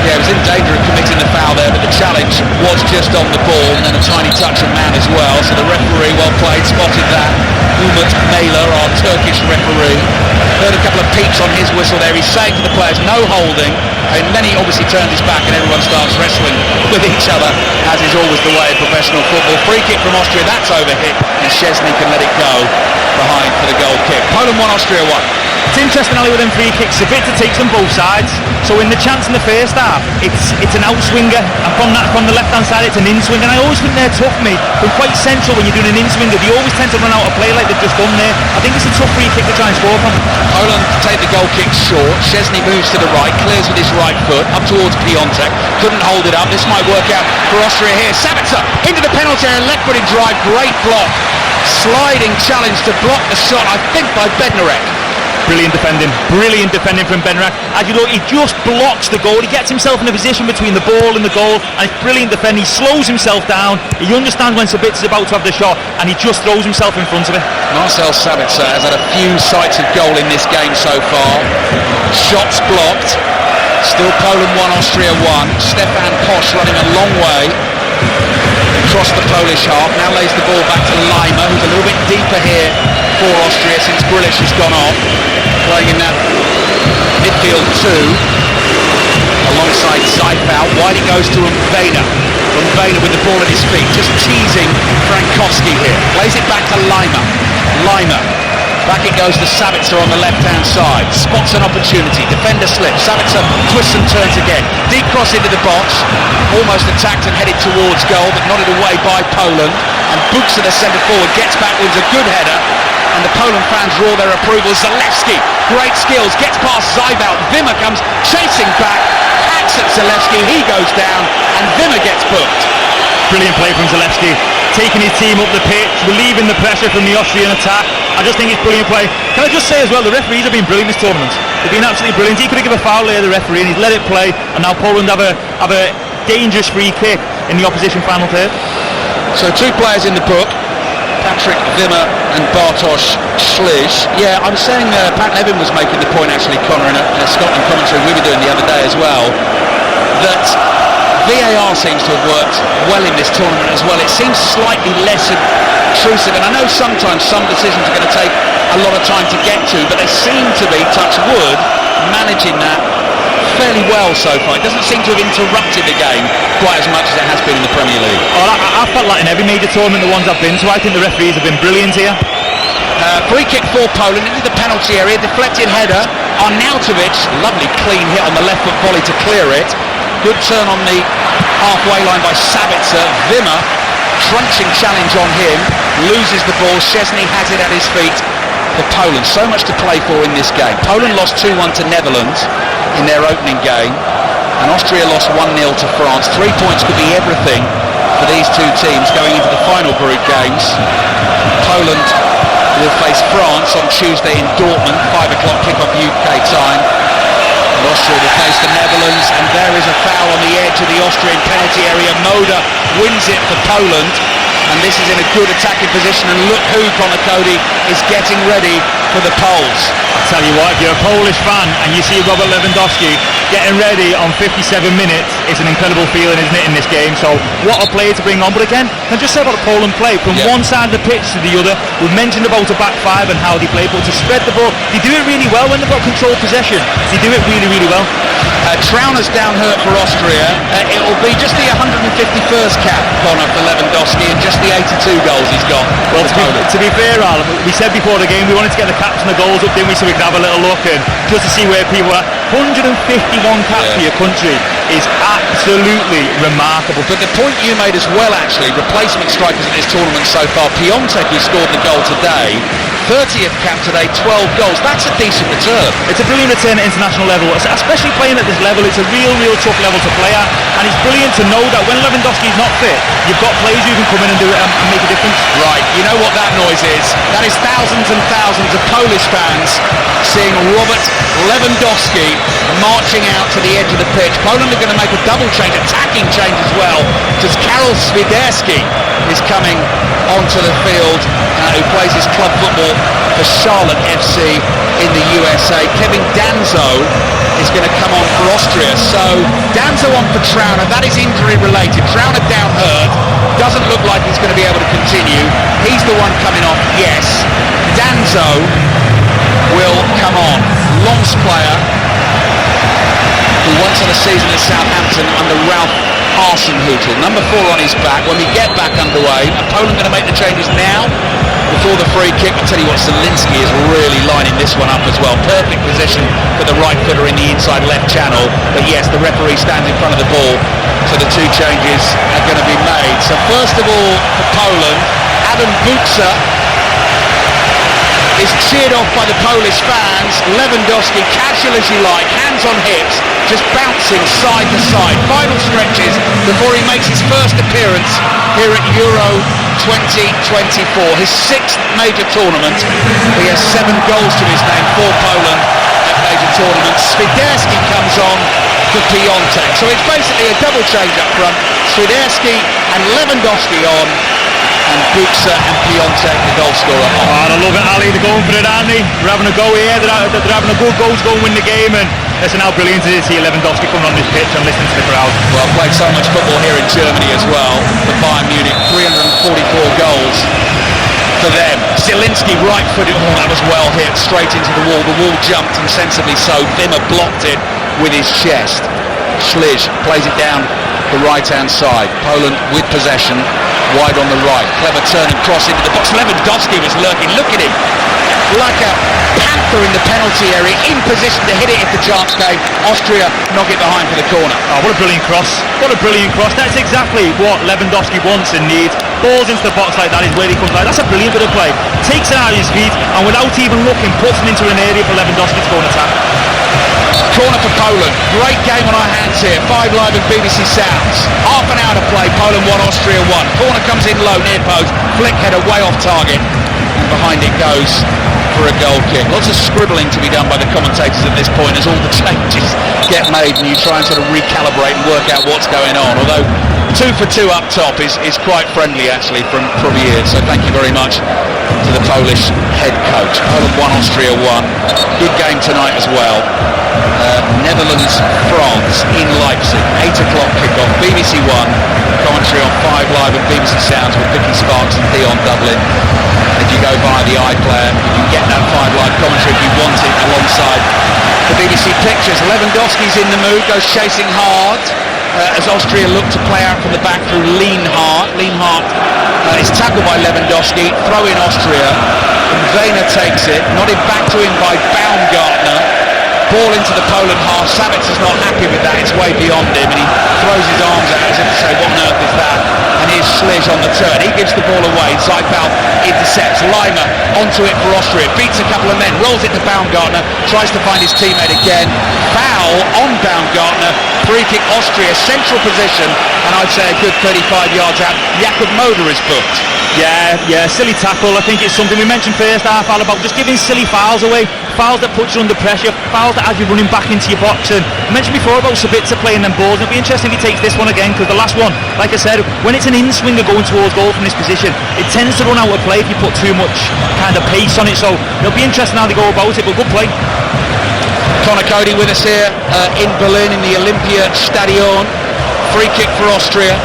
Yeah, he was in danger of committing the foul there, but the challenge was just on the ball, and then a tiny touch of man as well, so the referee, well played, spotted that. Umut Mailer, our Turkish referee, heard a couple of peeps on his whistle there. He's saying to the players, no holding, and then he obviously turns his back and everyone starts wrestling with each other, as is always the way of professional football. Free kick from Austria, that's overhit, and Szczesny can let it go behind for the goal kick. Poland 1, Austria 1. It's interesting, Ali, with them free kicks, a bit to take them both sides. So in the chance in the first half, it's an outswinger, and from the left hand side it's an in-swinger, and I always think they're tough, mate. They're quite central when you're doing an in-swinger. They always tend to run out of play like they've just done there. I think it's a tough free kick to try and score from. Poland take the goal kick short. Szczesny moves to the right, clears with his right foot up towards Piontek. Couldn't hold it up. This might work out for Austria here. Sabitzer into the penalty area, left-footed drive, great block. Sliding challenge to block the shot, I think, by Bednarek. Brilliant defending from Bednarek. As you look, he just blocks the goal. He gets himself in a position between the ball and the goal, and it's brilliant defending. He slows himself down. He understands when Sabitzer is about to have the shot, and he just throws himself in front of it. Marcel Sabitzer has had a few sights of goal in this game so far. Shots blocked. Still Poland 1, Austria 1. Stefan Posch running a long way across the Polish half. Now lays the ball back to Leimer, who's a little bit deeper here for Austria since Grulich has gone off. Playing in that midfield two alongside Seifeld. Wide it goes to Wehner. Wehner with the ball at his feet, just teasing Frankowski here. Plays it back to Leimer. Back it goes to Sabitzer on the left-hand side. Spots an opportunity. Defender slips. Sabitzer twists and turns again. Deep cross into the box. Almost attacked and headed towards goal, but nodded away by Poland. And Buksa, the centre forward, gets backwards. A good header. And the Poland fans roar their approval. Zalewski, great skills. Gets past Seifeld. Wimmer comes chasing back. Hacks at Zalewski. He goes down. And Wimmer gets booked. Brilliant play from Zalewski, taking his team up the pitch, relieving the pressure from the Austrian attack. I just think it's brilliant play. Can I just say as well, the referees have been brilliant this tournament. They've been absolutely brilliant. He could have given a foul there, the referee, and he's let it play, and now Poland have a dangerous free kick in the opposition final third. So two players in the book, Patrick Wimmer and Bartosz Schliz. Yeah, I was saying Pat Nevin was making the point, actually, Connor, in a Scotland commentary we were doing the other day as well, that VAR seems to have worked well in this tournament as well. It seems slightly less intrusive, and I know sometimes some decisions are going to take a lot of time to get to, but they seem to be, touch wood, managing that fairly well so far. It doesn't seem to have interrupted the game quite as much as it has been in the Premier League. I felt like in every major tournament, the ones I've been to, I think the referees have been brilliant here. Free kick for Poland into the penalty area, deflected header. Arnautovic, lovely clean hit on the left foot volley to clear it. Good turn on the halfway line by Sabitzer. Wimmer, crunching challenge on him, loses the ball. Szczesny has it at his feet for Poland. So much to play for in this game. Poland lost 2-1 to Netherlands in their opening game. and Austria lost 1-0 to France. 3 points could be everything for these two teams going into the final group games. Poland will face France on Tuesday in Dortmund, 5 o'clock kickoff UK time. And Austria will face the Netherlands, and there is a foul on the edge of the Austrian penalty area. Moda wins it for Poland, and this is in a good attacking position, and look who, Conor Cody, is getting ready for the Poles. I tell you what, if you're a Polish fan and you see Robert Lewandowski getting ready on 57 minutes, it's an incredible feeling, isn't it, in this game? So what a player to bring on. But again, can I just say about the Poland play, from one side of the pitch to the other. We've mentioned about the back five and how they play, but to spread the ball, they do it really well when they've got control possession. They do it really, really well. Trauner's down hurt for Austria. It will be just the 151st cap, Conor, for Lewandowski, and just the 82 goals he's got. Well, to be fair, Al, we said before the game we wanted to get the caps and the goals up, didn't we, so we could have a little look and just to see where people are. 151 caps for your country is absolutely remarkable. But the point you made as well, actually, replacement strikers in this tournament so far, Piontek, who scored the goal today, 30th cap today, 12 goals. That's a decent return. It's a brilliant return at international level, especially playing at this level. It's a real tough level to play at, and it's brilliant to know that when Lewandowski's not fit, you've got players who can come in and do it and make a difference. Right, you know what that noise is? That is thousands and thousands of Polish fans seeing Robert Lewandowski marching out to the edge of the pitch. Poland are going to make a double change, attacking change as well, because Karol Swiderski is coming onto the field, who plays his club football for Charlotte FC in the USA. Kevin Danzo is going to come on for Austria. So Danzo on for Trauner. That is injury related. Trauner down hurt. Doesn't look like he's going to be able to continue. He's the one coming off, yes. Danzo will come on. Lens player who once had a season at Southampton under Ralph Hasenhüttl. Number 4 on his back. When we get back underway, are Poland going to make the changes now before the free kick? I tell you what, Zielinski is really lining this one up as well. Perfect position for the right footer in the inside left channel. But yes, the referee stands in front of the ball, so the two changes are going to be made. So first of all, for Poland, Adam Buksa is cheered off by the Polish fans. Lewandowski, casual as you like, hands on hips, just bouncing side to side. Final stretches before he makes his first appearance here at Euro 2024. His 6th major tournament. He has 7 goals to his name for Poland at major tournaments. Swiderski comes on for Piontek. So it's basically a double change up front. Swiderski and Lewandowski on, and Buksa and Piontek, the goal scorer, on. Oh, I love it, Ali. They're going for it, aren't they? They're having a go here. They're having a good goal to go and win the game. And listen how brilliant it is to see Lewandowski coming on this pitch and listening to the crowd. Well, played so much football here in Germany as well. For Bayern Munich, 344 goals for them. Zielinski, right-footed. Oh, that was well hit, straight into the wall. The wall jumped, and sensibly so. Wimmer blocked it with his chest. Schlich plays it down the right-hand side. Poland with possession, wide on the right. Clever turn and cross into the box. Lewandowski was lurking. Look at him, like a panther in the penalty area, in position to hit it if the chance came. Austria knock it behind for the corner. Oh, what a brilliant cross. What a brilliant cross. That's exactly what Lewandowski wants and needs. Balls into the box like that is where he comes out. That's a brilliant bit of play. Takes it out of his feet, and without even looking, puts it into an area for Lewandowski to go and attack. Corner for Poland. Great game on our hands here. 5 Live and BBC Sounds. Half an hour to play. Poland 1, Austria 1. Corner comes in low, near post. Flick header way off target. And behind it goes for a goal kick. Lots of scribbling to be done by the commentators at this point as all the changes get made and you try and sort of recalibrate and work out what's going on. Although 2 for 2 up top is quite friendly actually from years. So thank you very much to the Polish head coach. Poland 1, Austria 1. Good game tonight as well. Netherlands, France in Leipzig. 8 o'clock kickoff. BBC 1. Commentary on 5 Live and BBC Sounds with Vicky Sparks and Dion Dublin. If you go via the iPlayer, you can get that 5 Live commentary if you want it alongside the BBC pictures. Lewandowski's in the mood, goes chasing hard as Austria look to play out from the back through Lienhardt. Lienhardt is tackled by Lewandowski, throw in Austria, and Wehner takes it, nodded back to him by Baumgartner. Ball into the Poland half. Savitz is not happy with that, it's way beyond him, and he throws his arms out as if to say, what on earth is that? and here's Schliz on the turn. He gives the ball away. Zeipel intercepts. Lima onto it for Austria. Beats a couple of men. Rolls it to Baumgartner. Tries to find his teammate again. Foul on Baumgartner. Free kick Austria. Central position. And I'd say a good 35 yards out. Jakob Moder is booked. Yeah, silly tackle. I think it's something we mentioned first half, Al, about just giving silly fouls away, fouls that put you under pressure, fouls that have you running back into your box. And I mentioned before about Sabitzer playing them balls, and it'll be interesting if he takes this one again, because the last one, like I said, when it's an in-swinger going towards goal from this position, it tends to run out of play if you put too much kind of pace on it. So it'll be interesting how they go about it, but good play. Conor Cody with us here in Berlin in the Olympia Stadion. Free kick for Austria.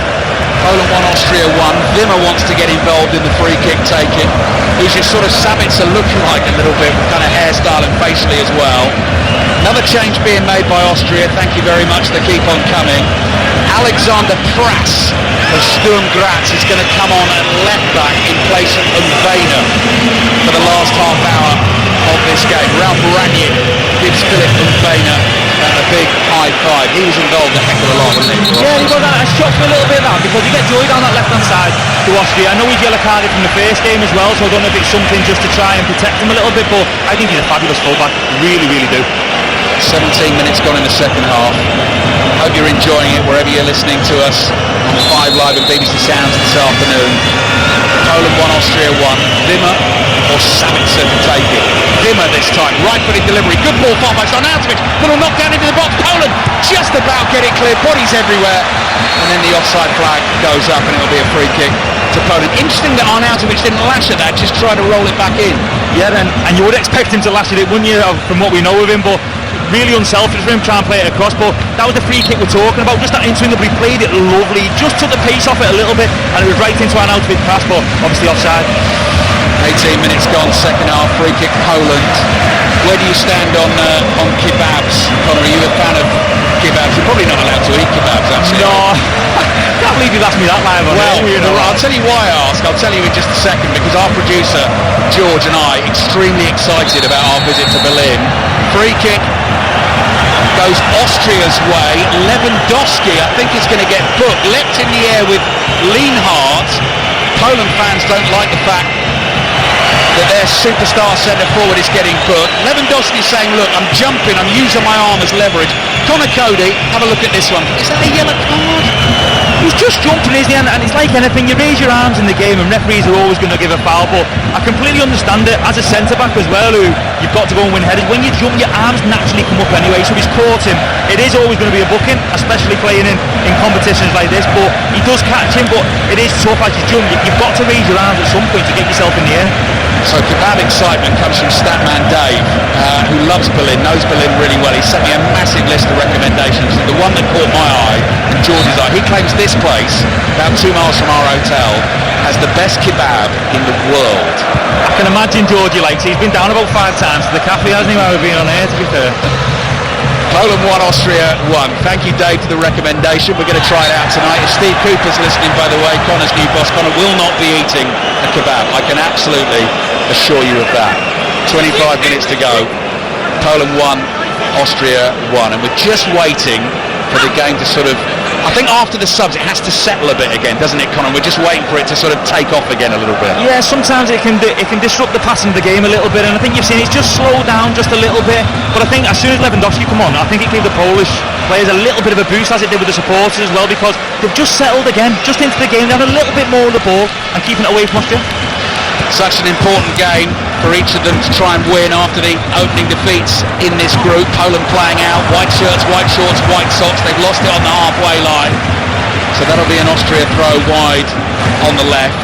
Poland 1, Austria 1. Wimmer wants to get involved in the free kick taking. Who's your sort of Sabitzer looking like a little bit, with kind of hairstyle and facially as well. Another change being made by Austria. Thank you very much. They keep on coming. Alexander Prass of Sturm Graz is going to come on at left back in place of Umvena for the last half hour of this game. Ralf Rangnick gives Philip Umvena a big high five. He was involved a heck of a lot, wasn't he? Yeah, he got that. I shocked me a little bit of that, because you get joy down that left hand side to Austria. I know he's yellow carded from the first game as well, so I don't know if it's something just to try and protect him a little bit, but I think he's a fabulous fullback. Really, really do. 17 minutes gone in the second half. Hope you're enjoying it wherever you're listening to us on 5 Live and BBC Sounds this afternoon. Poland 1, Austria 1. Wimmer or Sabitzer to take it. Wimmer this time, right-footed delivery, good ball far by Arnautovic, little knock down into the box. Poland just about get it clear, bodies everywhere, and then the offside flag goes up and it'll be a free kick to Poland. Interesting that Arnautovic didn't lash at that, just try to roll it back in. Yeah, then, and you would expect him to lash at it, wouldn't you, from what we know of him, but really unselfish for him, try and play it across. But that was the free kick we're talking about, just that in-swinger, but he played it lovely, just took the pace off it a little bit, and it was right into Arnautovic pass, but obviously offside. 18 minutes gone, second half, free kick Poland. Where do you stand on kebabs? Conor, are you a fan of kebabs? You're probably not allowed to eat kebabs, actually. No, I can't believe you've asked me that live on air. Well, I'll tell you why I ask. I'll tell you in just a second, because our producer, George, and I, extremely excited about our visit to Berlin. Free kick goes Austria's way. Lewandowski, I think, is going to get booked. Leapt in the air with Lienhardt. Poland fans don't like the fact that their superstar centre-forward is getting booked. Lewandowski's saying, look, I'm jumping, I'm using my arm as leverage. Conor Cody, have a look at this one. Is that a yellow card? He's just jumping, isn't he? And it's like anything, you raise your arms in the game and referees are always going to give a foul, but I completely understand it as a centre-back as well, who you've got to go and win headers. When you jump, your arms naturally come up anyway, so he's caught him. It is always going to be a booking, especially playing in competitions like this, but he does catch him, but it is tough as you jump. You've got to raise your arms at some point to get yourself in the air. So kebab excitement comes from Statman Dave, who loves Berlin, knows Berlin really well. He sent me a massive list of recommendations. The one that caught my eye, and George's eye, he claims this place, about 2 miles from our hotel, has the best kebab in the world. I can imagine Georgie likes it. He's been down about 5 times to the cafe, hasn't he, while we've been on air, to be fair. Poland 1, Austria 1. Thank you, Dave, for the recommendation. We're going to try it out tonight. If Steve Cooper's listening, by the way, Conor's new boss, Conor will not be eating a kebab. I can absolutely assure you of that. 25 minutes to go. Poland 1, Austria 1. And we're just waiting for the game to sort of, I think after the subs it has to settle a bit again, doesn't it, Conor? We're just waiting for it to sort of take off again a little bit. Yeah, sometimes it can disrupt the passing of the game a little bit, and I think you've seen it's just slowed down just a little bit. But I think as soon as Lewandowski come on, I think it gave the Polish players a little bit of a boost, as it did with the supporters as well, because they've just settled again, just into the game. They have a little bit more of the ball and keeping it away from Austria. Such an important game for each of them to try and win after the opening defeats in this group. Poland playing out, white shirts, white shorts, white socks. They've lost it on the halfway line. So that'll be an Austria throw wide on the left.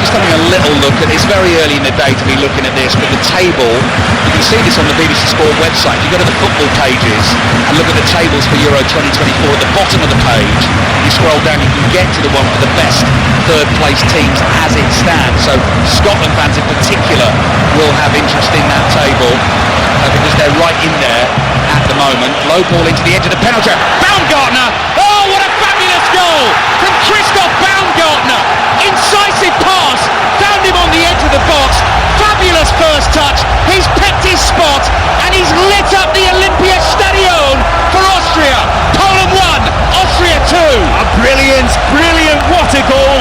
Just having a little look at, it's very early in the day to be looking at this, but the table, you can see this on the BBC Sport website. If you go to the football pages and look at the tables for Euro 2024, at the bottom of the page, you scroll down, you can get to the one for the best third place teams as it stands. So Scotland fans in particular will have interest in that table because they're right in there at the moment. Low ball into the edge of the penalty. Baumgartner! Oh, what a fabulous goal from Christoph Baumgartner! Incisive pass, found him on the edge of the box. Fabulous first touch. He's picked his spot and he's lit up the Olympia Stadion for Austria. Poland 1, Austria 2. Brilliant. What a goal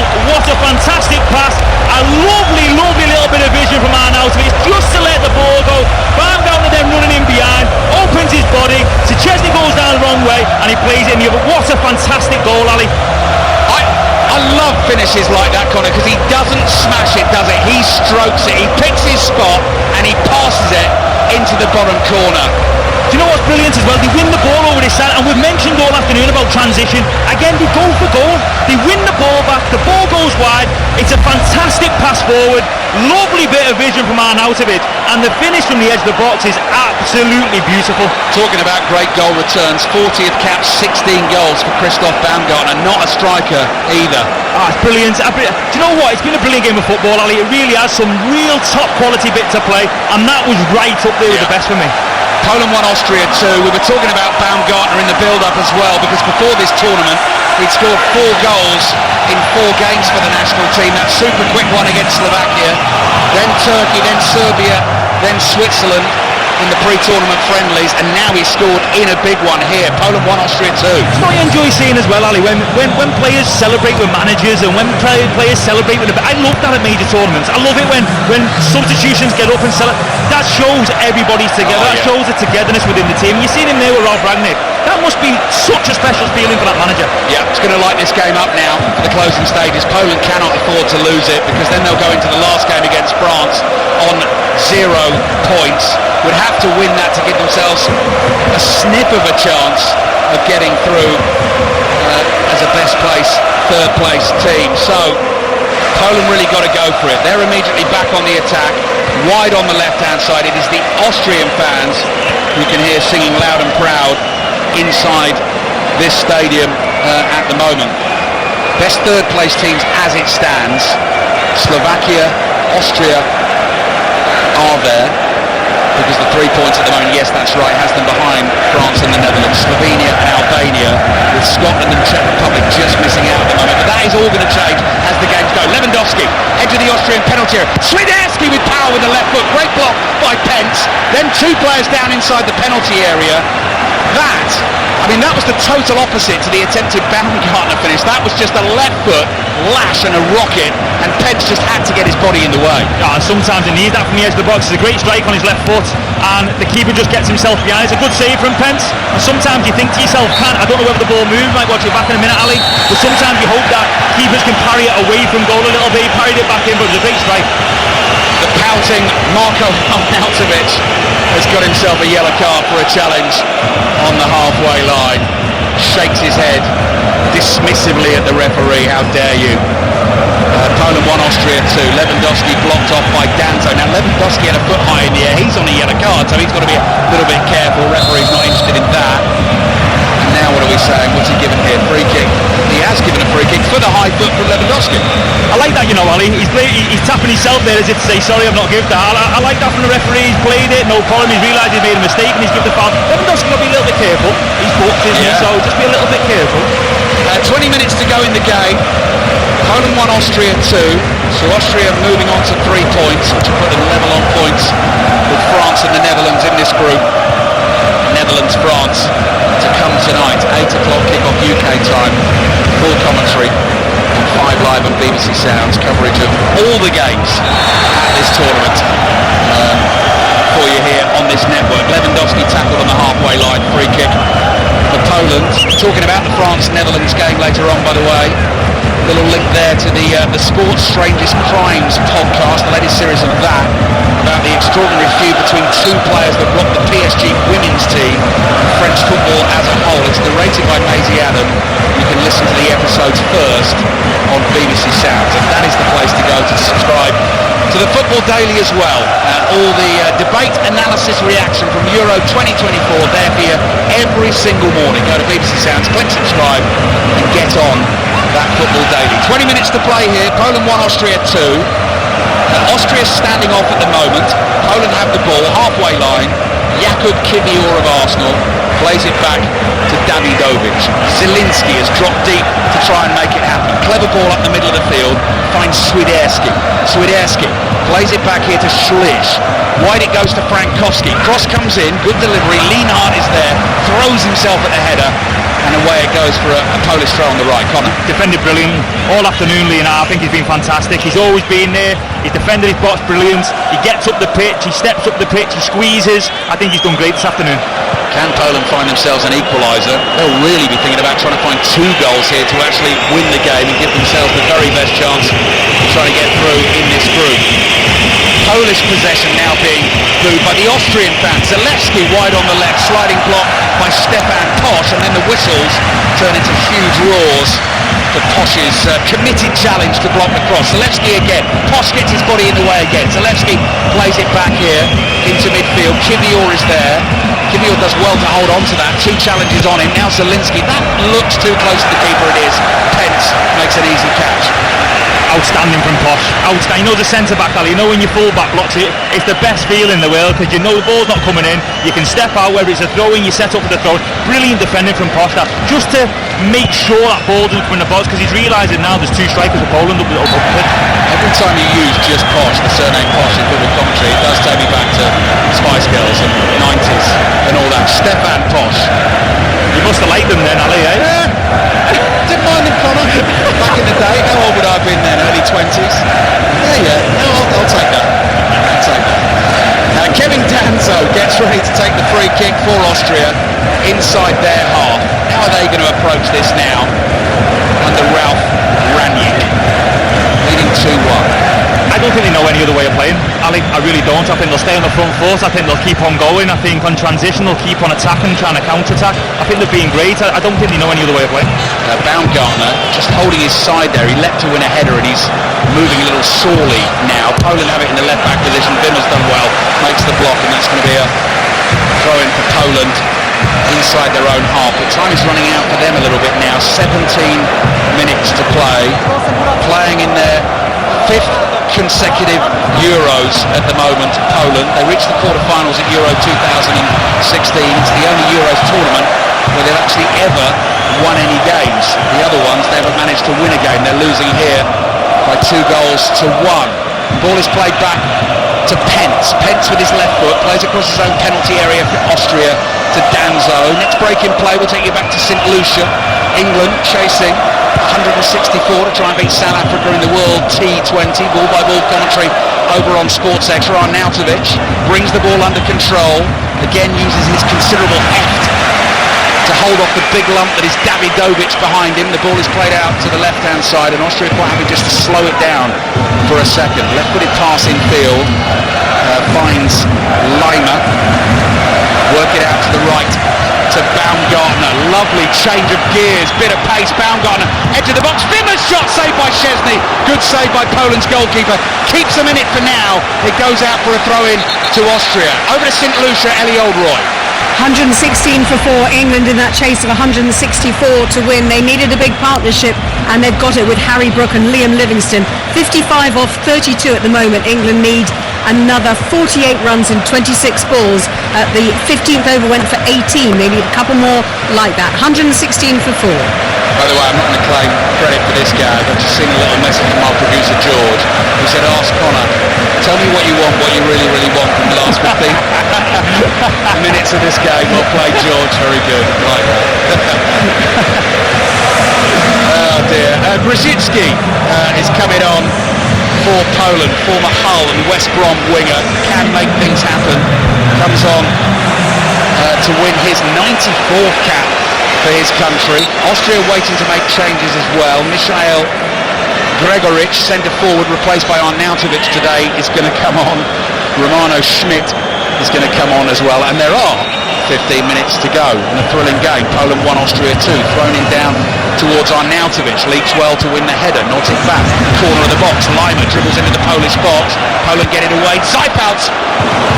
out of it. It's just to let the ball go. Baumgartner then running in behind, opens his body. Szczesny goes down the wrong way and he plays it in the other. What a fantastic goal, Ali. I love finishes like that, Connor, because he doesn't smash it, does it? He strokes it, he picks his spot and he passes it into the bottom corner. Do you know what's brilliant as well? They win the ball over this side, and we've mentioned all afternoon about transition. Again, they go for goal. They win the ball back, the ball goes wide. It's a fantastic pass forward. Lovely bit of vision from Arnautovic, and the finish from the edge of the box is absolutely beautiful. Talking about great goal returns, 40th cap, 16 goals for Christoph Baumgartner, not a striker either. It's brilliant. Do you know what? It's been a brilliant game of football, Ali. It really has some real top quality bit to play, and that was right up there with the best for me. Poland 1, Austria 2. We were talking about Baumgartner in the build-up as well, because before this tournament he'd scored 4 goals in 4 games for the national team. That super quick one against Slovakia, then Turkey, then Serbia, then Switzerland in the pre-tournament friendlies, and now he's scored in a big one here. Poland 1, Austria 2. It's what I enjoy seeing as well, Ali, when players celebrate with managers and when players celebrate with I love that at major tournaments. I love it when substitutions get up and celebrate. That shows everybody's together. That shows the togetherness within the team. You've seen him there with Ralf Rangnick. That must be such a special feeling for that manager. Yeah, it's going to light this game up now for the closing stages. Poland cannot afford to lose it, because then they'll go into the last game against France on 0 points. Would have to win that to give themselves a snip of a chance of getting through as a best place, third place team. So Poland really got to go for it. They're immediately back on the attack, wide on the left hand side. It is the Austrian fans you can hear singing loud and proud inside this stadium at the moment. Best third place teams as it stands. Slovakia, Austria are there, because the 3 points at the moment, yes, that's right, has them behind France and the Netherlands, Slovenia and Albania, with Scotland and Czech Republic just missing out at the moment. But that is all going to change as the games go. Lewandowski, edge of the Austrian penalty area. Swiderski with power with the left foot. Great block by Pence. Then 2 players down inside the penalty area. That was the total opposite to the attempted Baumgartner finish. That was just a left foot lash and a rocket, and Pence just had to get his body in the way. Sometimes he needs that from the edge of the box. It's a great strike on his left foot, and the keeper just gets himself behind. It's a good save from Pence, and sometimes you think to yourself, I don't know whether the ball moved, might watch it back in a minute, Ali, but sometimes you hope that keepers can parry it away from goal a little bit. He parried it back in, but it was a great strike. The pouting Marko Arnautovic has got himself a yellow card for a challenge on the halfway line. Shakes his head dismissively at the referee. How dare you? Poland 1, Austria 2. Lewandowski blocked off by Danzo. Now Lewandowski had a foot high in the air. He's on a yellow card, so he's got to be a little bit careful. Referee's not interested in that. And now what are we saying? What's he given here? Free kick. He has given a free kick for the high foot from Lewandowski. I like that, Ali. He's tapping himself there as if to say, sorry, I've not given that. I like that from the referee. He's played it, no problem. He's realised he's made a mistake and he's given the foul. Lewandowski's got to be a little bit careful. He's booked, isn't he? So just be a little bit careful. 20 minutes to go in the game. Poland 1, Austria 2. So Austria moving on to 3 points, which will put them level on points with France and the Netherlands in this group. Netherlands, France to come tonight. 8 o'clock kick-off UK time. Full commentary on 5 Live and BBC Sounds. Coverage of all the games at this tournament for you here on this network. Lewandowski tackled on the halfway line. Free kick for Poland. Talking about the France-Netherlands game later on, by the way. Little link there to the Sports Strangest Crimes podcast, the latest series of that, about the extraordinary feud between 2 players that rocked the PSG women's team and French football as a whole. It's narrated by Maisie Adam. You can listen to the episodes first on BBC Sounds, and that is the place to go to subscribe to the Football Daily as well. All the debate, analysis, reaction from Euro 2024 there for you every single morning. Go to BBC Sounds, click subscribe and get on that Football Daily. 20 minutes to play here. Poland 1, Austria 2. Austria's standing off at the moment. Poland have the ball, halfway line. Jakub Kiwior of Arsenal plays it back to Davidovic. Zielinski has dropped deep to try and make it happen. Clever ball up the middle of the field, finds Swiderski. Swiderski plays it back here to Schlich. Wide it goes to Frankowski. Cross comes in, good delivery. Lienhardt is there, throws himself at the header, and away it goes for a Polish throw on the right. Connor. Defended brilliant all afternoon, Lienhardt. I think he's been fantastic. He's always been there. He's defended his box brilliant. He gets up the pitch, he steps up the pitch, he squeezes. I think he's done great this afternoon. Can Poland find themselves an equaliser? They'll really be thinking about trying to find 2 goals here to actually win the game and give themselves the very best chance of trying to get through in this group. Polish possession now being booed by the Austrian fans. Zalewski wide on the left, sliding block by Stefan Posch, and then the whistles turn into huge roars for Posch's committed challenge to block the cross. Zalewski again, Posch gets his body in the way again. Zalewski plays it back here into midfield. Kivior is there. Kivior does well to hold on to that. 2 challenges on him. Now Zielinski, that looks too close to the keeper. It is. Pence makes an easy catch. Outstanding from Posch. Outstanding. You know the centre-back, Ali, you know when your full-back blocks it, it's the best feeling in the world because you know the ball's not coming in. You can step out, whether it's a throw-in, you set up for the throw. Brilliant defending from Posch. That just to make sure that ball doesn't come in the box because he's realising now there's 2 strikers of Poland up the pitch. Every time you use just Posch, the surname Posch in football commentary, it does take me back to Spice Girls and 90s and all that. Stefan Posch. You must have liked them then, Ali, eh? Didn't mind him, Connor. Back in the day, how old would I have been then? Early 20s? Yeah. No, I'll take that. Kevin Danzo gets ready to take the free kick for Austria inside their half. How are they going to approach this now under Ralf Rangnick? Leading 2-1. I don't think they know any other way of playing, Ali. I really don't. I think they'll stay on the front foot. I think they'll keep on going. I think on transition they'll keep on attacking, trying to counter-attack. I think they're being great. I don't think they know any other way of playing. Baumgartner just holding his side there. He leapt to win a header and he's moving a little sorely now. Poland have it in the left-back position. Wimmer's done well, makes the block, and that's going to be a throw-in for Poland inside their own half. But time is running out for them a little bit now. 17 minutes to play. Playing in their 5th consecutive Euros at the moment, Poland. They reached the quarter-finals at Euro 2016. It's the only Euros tournament where they've actually ever won any games. The other ones, they haven't managed to win a game. They're losing here by 2-1. The ball is played back to Pence. Pence with his left foot plays across his own penalty area for Austria to Danzo. Next break in play will take you back to St. Lucia. England chasing 164 to try and beat South Africa in the World T20. Ball-by-ball commentary over on Sports Extra. Arnautovic brings the ball under control. Again uses his considerable heft to hold off the big lump that is Davidovic behind him. The ball is played out to the left-hand side, and Austria quite happy just to slow it down for a second. Left-footed pass in field. Finds Lima. Work it out to the right to Baumgartner. Lovely change of gears, bit of pace. Baumgartner, edge of the box. Wimmer's shot saved by Szczesny. Good save by Poland's goalkeeper. Keeps them in it for now. It goes out for a throw-in to Austria. Over to St. Lucia, Ellie Oldroyd. 116 for 4, England in that chase of 164 to win. They needed a big partnership and they've got it with Harry Brook and Liam Livingston. 55 off 32 at the moment. England need another 48 runs in 26 balls. The 15th over went for 18. They need a couple more like that. 116 for 4. By the way, I'm not going to claim credit for this gag. I've just seen a little message from our producer George, who said, ask Connor, tell me what you want, what you really, really want from the last 15 minutes of this game. Well played, George. Very good. Like that. Oh dear. Brzezinski is coming on for Poland. Former Hull and West Brom winger. Can make things happen. Comes on to win his 94th cap for his country. Austria waiting to make changes as well. Michael Gregoric, centre forward, replaced by Arnautovic today, is going to come on. Romano Schmidt is going to come on as well. And there are 15 minutes to go in a thrilling game. Poland 1, Austria 2. Thrown in down towards Arnautovic. Leaks well to win the header. Nods it back. Corner of the box. Lima dribbles into the Polish box. Poland get it away. Zajpał's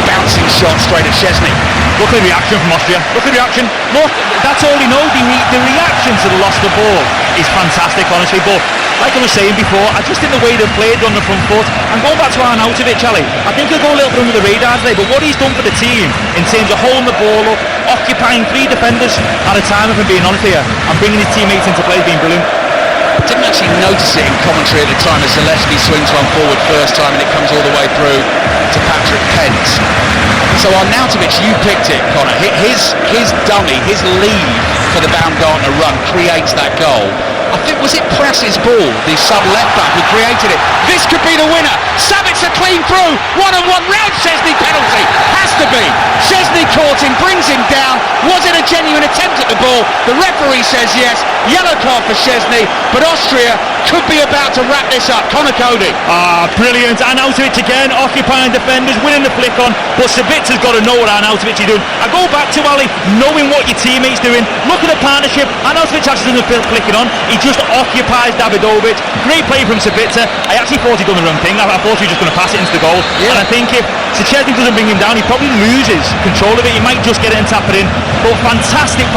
bouncing shot straight at Szczesny. Look at the reaction from Austria. Look at the reaction. Look, that's all you know. The reaction to the loss of the ball is fantastic, honestly. But like I was saying before, I just think the way they've played on the front foot, and going back to Arnautovic, Ali, I think he'll go a little bit under the radar today, but what he's done for the team in terms of holding the ball up, occupying 3 defenders at a time, if I'm being honest here, and bringing his teammates into play has been brilliant. I didn't actually notice it in commentary at the time as Zalewski swings one forward first time and it comes all the way through to Patrick Pence. So Arnautovic, you picked it, Connor. His dummy, his lead for the Baumgartner run creates that goal. I think, was it Press's ball, the sub-left back who created it? This could be the winner. Sabitzer clean through, one-on-one round Szczesny penalty. Has to be. Szczesny caught him, brings him down. Was it a genuine attempt at the ball? The referee says yes. Yellow card for Szczesny, but Austria could be about to wrap this up. Connor Cody. Brilliant. Arnautovic again, occupying defenders, winning the flick on, but Sabitzer's got to know what Arnautovic is doing. I go back to Ali, knowing what your teammate's doing. Look at the partnership. Arnautovic actually doesn't flick it on. He just occupies Davidovic. Great play from Sabitzer. I actually thought he'd done the wrong thing. I thought he was just going to pass it into the goal. Yeah. And I think if Szczesny doesn't bring him down, he probably loses control of it. He might just get it and tap it in. But fantastic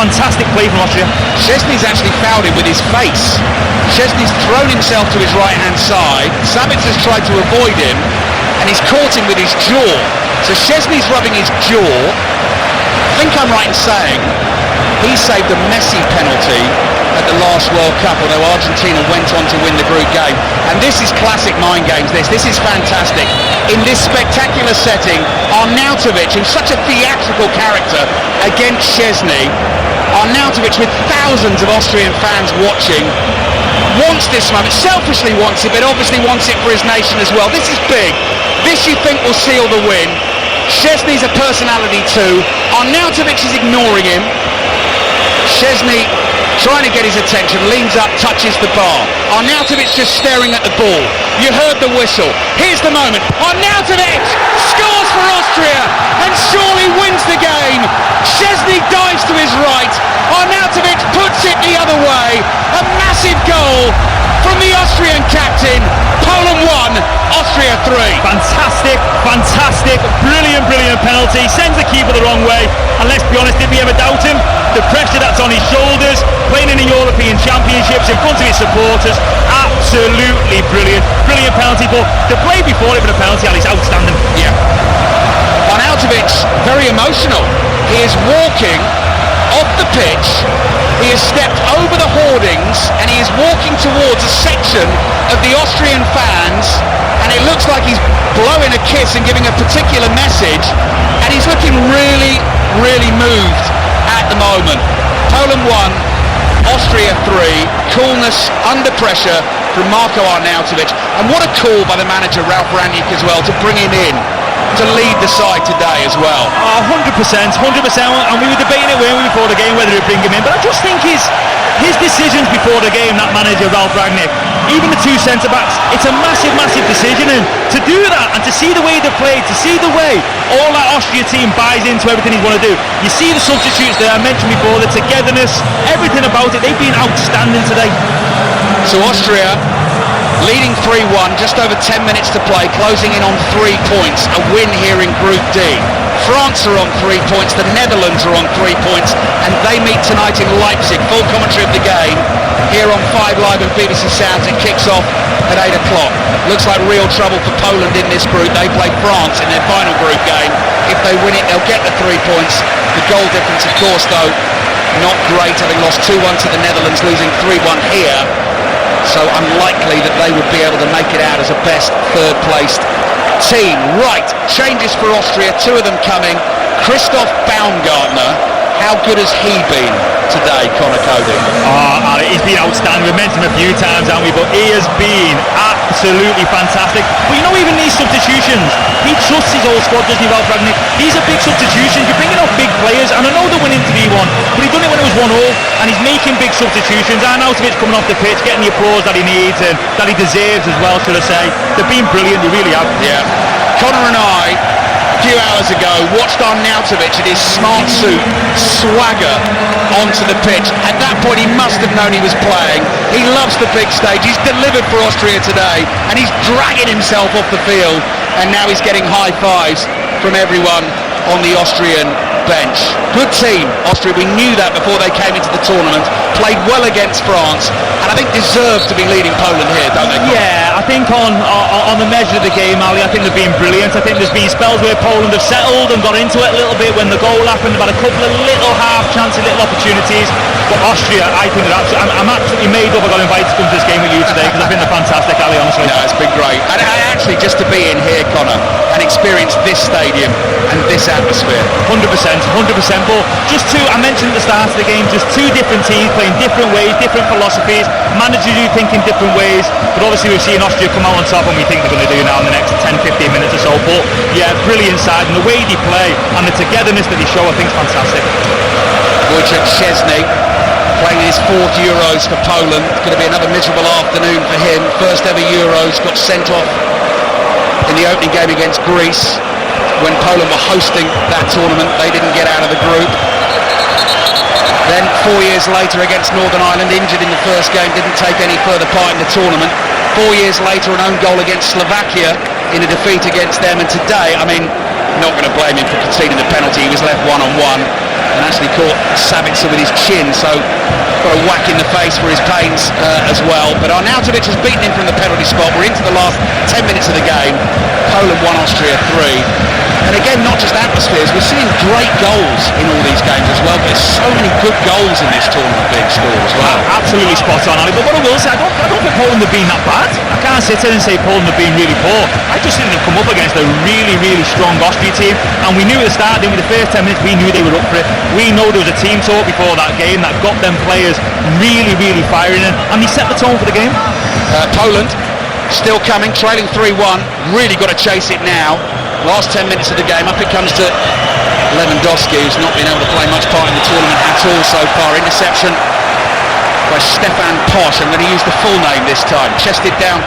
play from Austria. Szczesny's actually fouled him with his face. Szczesny's thrown himself to his right-hand side. Sabitzer's tried to avoid him, and he's caught him with his jaw. So Szczesny's rubbing his jaw. I think I'm right in saying he saved a Messi penalty at the last World Cup, although Argentina went on to win the group game. And this is classic mind games, this is fantastic. In this spectacular setting, Arnautovic, who's such a theatrical character, against Szczesny. Arnautovic, with thousands of Austrian fans watching, wants this moment, selfishly wants it, but obviously wants it for his nation as well. This is big. This, you think, will seal the win. Szczesny's a personality too. Arnautovic is ignoring him. Szczesny trying to get his attention, leans up, touches the bar. Arnautovic just staring at the ball. You heard the whistle. Here's the moment. Arnautovic scores for Austria and surely wins the game. Szczesny dives to his right. Arnautovic puts it the other way. A massive goal from the Austrian captain. Poland 1, Austria 3. Fantastic, brilliant penalty. Sends the keeper the wrong way. And let's be honest, did we ever doubt him? The pressure that's on his shoulders, playing in the European Championships in front of his supporters, absolutely brilliant penalty. But the play before it for the penalty, Ali's outstanding. Yeah. Arnautovic, very emotional. He is walking off the pitch. He has stepped over the hoardings and he is walking towards a section of the Austrian fans, and it looks like he's blowing a kiss and giving a particular message, and he's looking really moved at the moment. Poland 1, Austria 3. Coolness under pressure from Marko Arnautovic, and what a call by the manager Ralf Rangnick as well to bring him in to lead the side today as well. 100%, and we were debating it before the game whether he'd bring him in, but I just think his decisions before the game, that manager Ralf Rangnick, even the 2 centre-backs, it's a massive decision, and to do that and to see the way they play, to see the way all that Austria team buys into everything he's going to do. You see the substitutes there, I mentioned before, the togetherness, everything about it, they've been outstanding today. So Austria leading 3-1, just over 10 minutes to play, closing in on 3 points, a win here in Group D. France are on 3 points, the Netherlands are on 3 points, and they meet tonight in Leipzig. Full commentary of the game here on 5 Live and BBC Sounds. It kicks off at 8 o'clock. Looks like real trouble for Poland in this group. They play France in their final group game. If they win it, they'll get the 3 points. The goal difference, of course, though, not great, having lost 2-1 to the Netherlands, losing 3-1 here. So unlikely that they would be able to make it out as a best third-placed team. Right, changes for Austria, 2 of them coming. Christoph Baumgartner, how good has he been today, Connor Cody? He's been outstanding. We've mentioned him a few times, haven't we? But he has been absolutely fantastic. But you know, even these substitutions, he trusts his old squad, doesn't he, Ralf Rangnick? These are big substitutions. You're bringing off big players, and I know they're winning 3-1, but he's done it when it was 1-0, and he's making big substitutions. Arnautovic coming off the pitch, getting the applause that he needs and that he deserves as well, should I say. They've been brilliant, they really have. Yeah. Connor and I, a few hours ago, watched Arnautovic in his smart suit swagger onto the pitch. At that point he must have known he was playing. He loves the big stage. He's delivered for Austria today, and he's dragging himself off the field, and now he's getting high fives from everyone on the Austrian bench. Good team, Austria. We knew that before they came into the tournament. Played well against France, and I think deserve to be leading Poland here, don't they? Yeah, I think on the measure of the game, Ali, I think they've been brilliant. I think there's been spells where Poland have settled and got into it a little bit when the goal happened. They've had a couple of little half chances, little opportunities. But Austria, I think they're I'm absolutely made up. I got invited to come to this game with you today because I think they're fantastic, Ali, honestly. No, it's been great. And actually, just to be in here, Connor, and experience this stadium and this atmosphere. 100%. But just I mentioned at the start of the game, just two different teams playing different ways, different philosophies, managers who think in different ways. But obviously we've seen Austria come out on top, and we think they're going to do now in the next 10-15 minutes or so. But yeah, brilliant side, and the way they play and the togetherness that they show, I think is fantastic. Wojciech Szczesny playing his 4th Euros for Poland. It's going to be another miserable afternoon for him. First ever Euros, got sent off in the opening game against Greece when Poland were hosting that tournament. They didn't get out of the group. Then 4 years later against Northern Ireland, injured in the first game, didn't take any further part in the tournament. 4 years later, an own goal against Slovakia in a defeat against them. And today, I mean, not going to blame him for conceding the penalty. He was left one-on-one and actually caught Sabitzer with his chin, so got a whack in the face for his pains as well. But Arnautovic has beaten him from the penalty spot. We're into the last 10 minutes of the game. Poland 1, Austria 3. And again, not just atmospheres, we're seeing great goals in all these games as well. There's so many good goals in this tournament being scored as well. Absolutely spot on, Ali. But what I will say, I don't think Poland have been that bad. I can't sit here and say Poland have been really poor. I just think they've come up against a really, really strong Austria team. And we knew at the start, with the first 10 minutes, we knew they were up for it. We know there was a team talk before that game that got them players really, really firing, and they set the tone for the game. Poland still coming, trailing 3-1. Really got to chase it now. Last 10 minutes of the game, up it comes to Lewandowski, who's not been able to play much part in the tournament at all so far. Interception by Stefan Posch. I'm going to use the full name this time. Chested down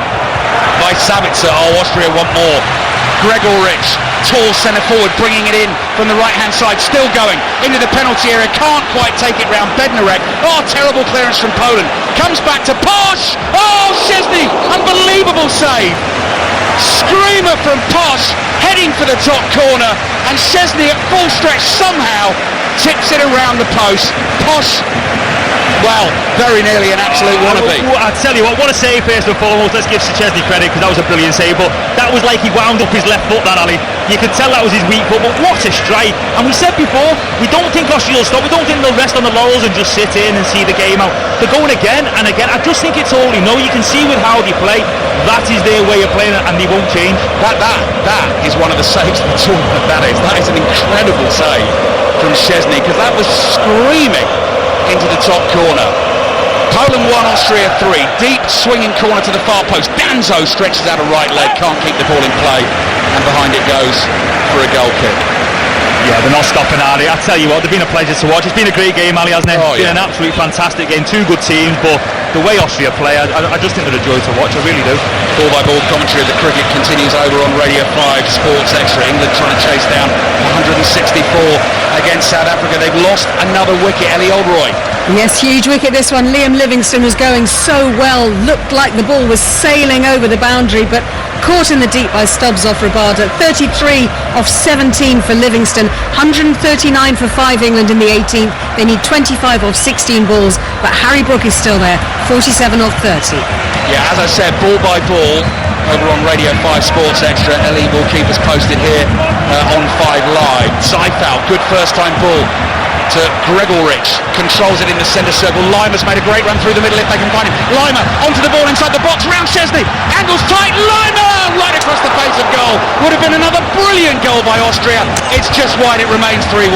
by Sabitzer. Oh, Austria want more. Gregorich, tall centre forward, bringing it in from the right hand side, still going into the penalty area, can't quite take it round Bednarek. Oh, terrible clearance from Poland. Comes back to Posch. Oh, Szczesny, unbelievable save. Screamer from Posch, heading for the top corner, and Szczesny at full stretch somehow tips it around the post. Posch, well, very nearly an absolute wannabe. I tell you what a save first and foremost. Let's give Szczesny credit, because that was a brilliant save, but that was like he wound up his left foot, that, Ali. You could tell that was his weak foot, but what a strike. And we said before, we don't think Austria will stop, we don't think they'll rest on the laurels and just sit in and see the game out. They're going again and again. I just think it's all, you can see with how they play, that is their way of playing, and they won't change. That is one of the saves of the tournament. That is an incredible save from Szczesny, because that was screaming into the top corner. Poland 1, Austria 3. Deep swinging corner to the far post. Danzo stretches out a right leg, can't keep the ball in play, and behind it goes for a goal kick. Yeah, they're not stopping, Ali. I tell you what, they've been a pleasure to watch. It's been a great game, Ali, hasn't it? Oh, it's been an absolutely fantastic game. Two good teams, but the way Austria play, I just think they're a joy to watch. I really do. Ball-by-ball commentary of the cricket continues over on Radio 5 Sports Extra. England trying to chase down 164 against South Africa. They've lost another wicket. Ellie Oldroyd. Yes, huge wicket this one. Liam Livingstone was going so well, looked like the ball was sailing over the boundary, but caught in the deep by Stubbs off Rabada. 33 off 17 for Livingstone, 139 for 5 England in the 18th. They need 25 off 16 balls, but Harry Brook is still there, 47 off 30. Yeah, as I said, ball by ball over on Radio 5 Sports Extra. Ellie will keep us posted here on 5 Live. Seifel, good first time ball to Gregorich, controls it in the centre circle. Lima's made a great run through the middle if they can find him. Lima onto the ball inside the box, round Szczesny, angles tight, Lima right across the face of goal. Would have been another brilliant goal by Austria. It's just wide, it remains 3-1.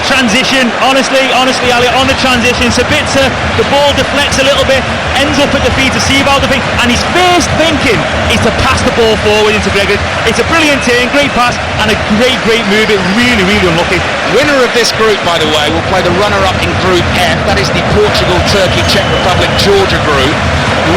Transition, honestly, Ali, on the transition, Sabitzer, the ball deflects a little bit, ends up at the feet of Seabald, and his first thinking is to pass the ball forward into Gregorich. It's a brilliant turn, great pass, and a great move. It really, really unlucky. Winner of this group, by the way, will play the runner-up in Group F. That is the Portugal, Turkey, Czech Republic, Georgia group.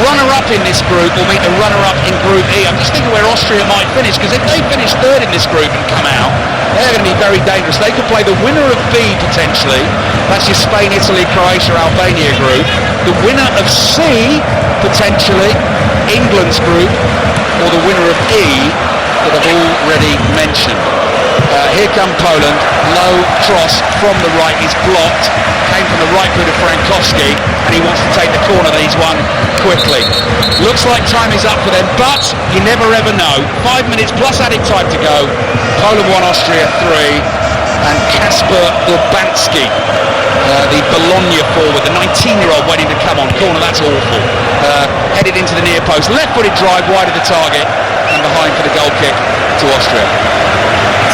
Runner-up in this group will meet the runner-up in Group E. I'm just thinking where Austria might finish, because if they finish third in this group and come out, they're going to be very dangerous. They could play the winner of B potentially. That's your Spain, Italy, Croatia, Albania group. The winner of C potentially, England's group, or the winner of E that I've already mentioned. Here come Poland, low cross from the right, is blocked, came from the right boot of Frankowski, and he wants to take the corner that he's won quickly. Looks like time is up for them, but you never ever know. 5 minutes plus added time to go. Poland 1, Austria 3, and Kasper Urbanski, the Bologna forward, the 19-year-old waiting to come on. Corner, that's awful. Headed into the near post, left-footed drive wide of the target, and behind for the goal kick to Austria.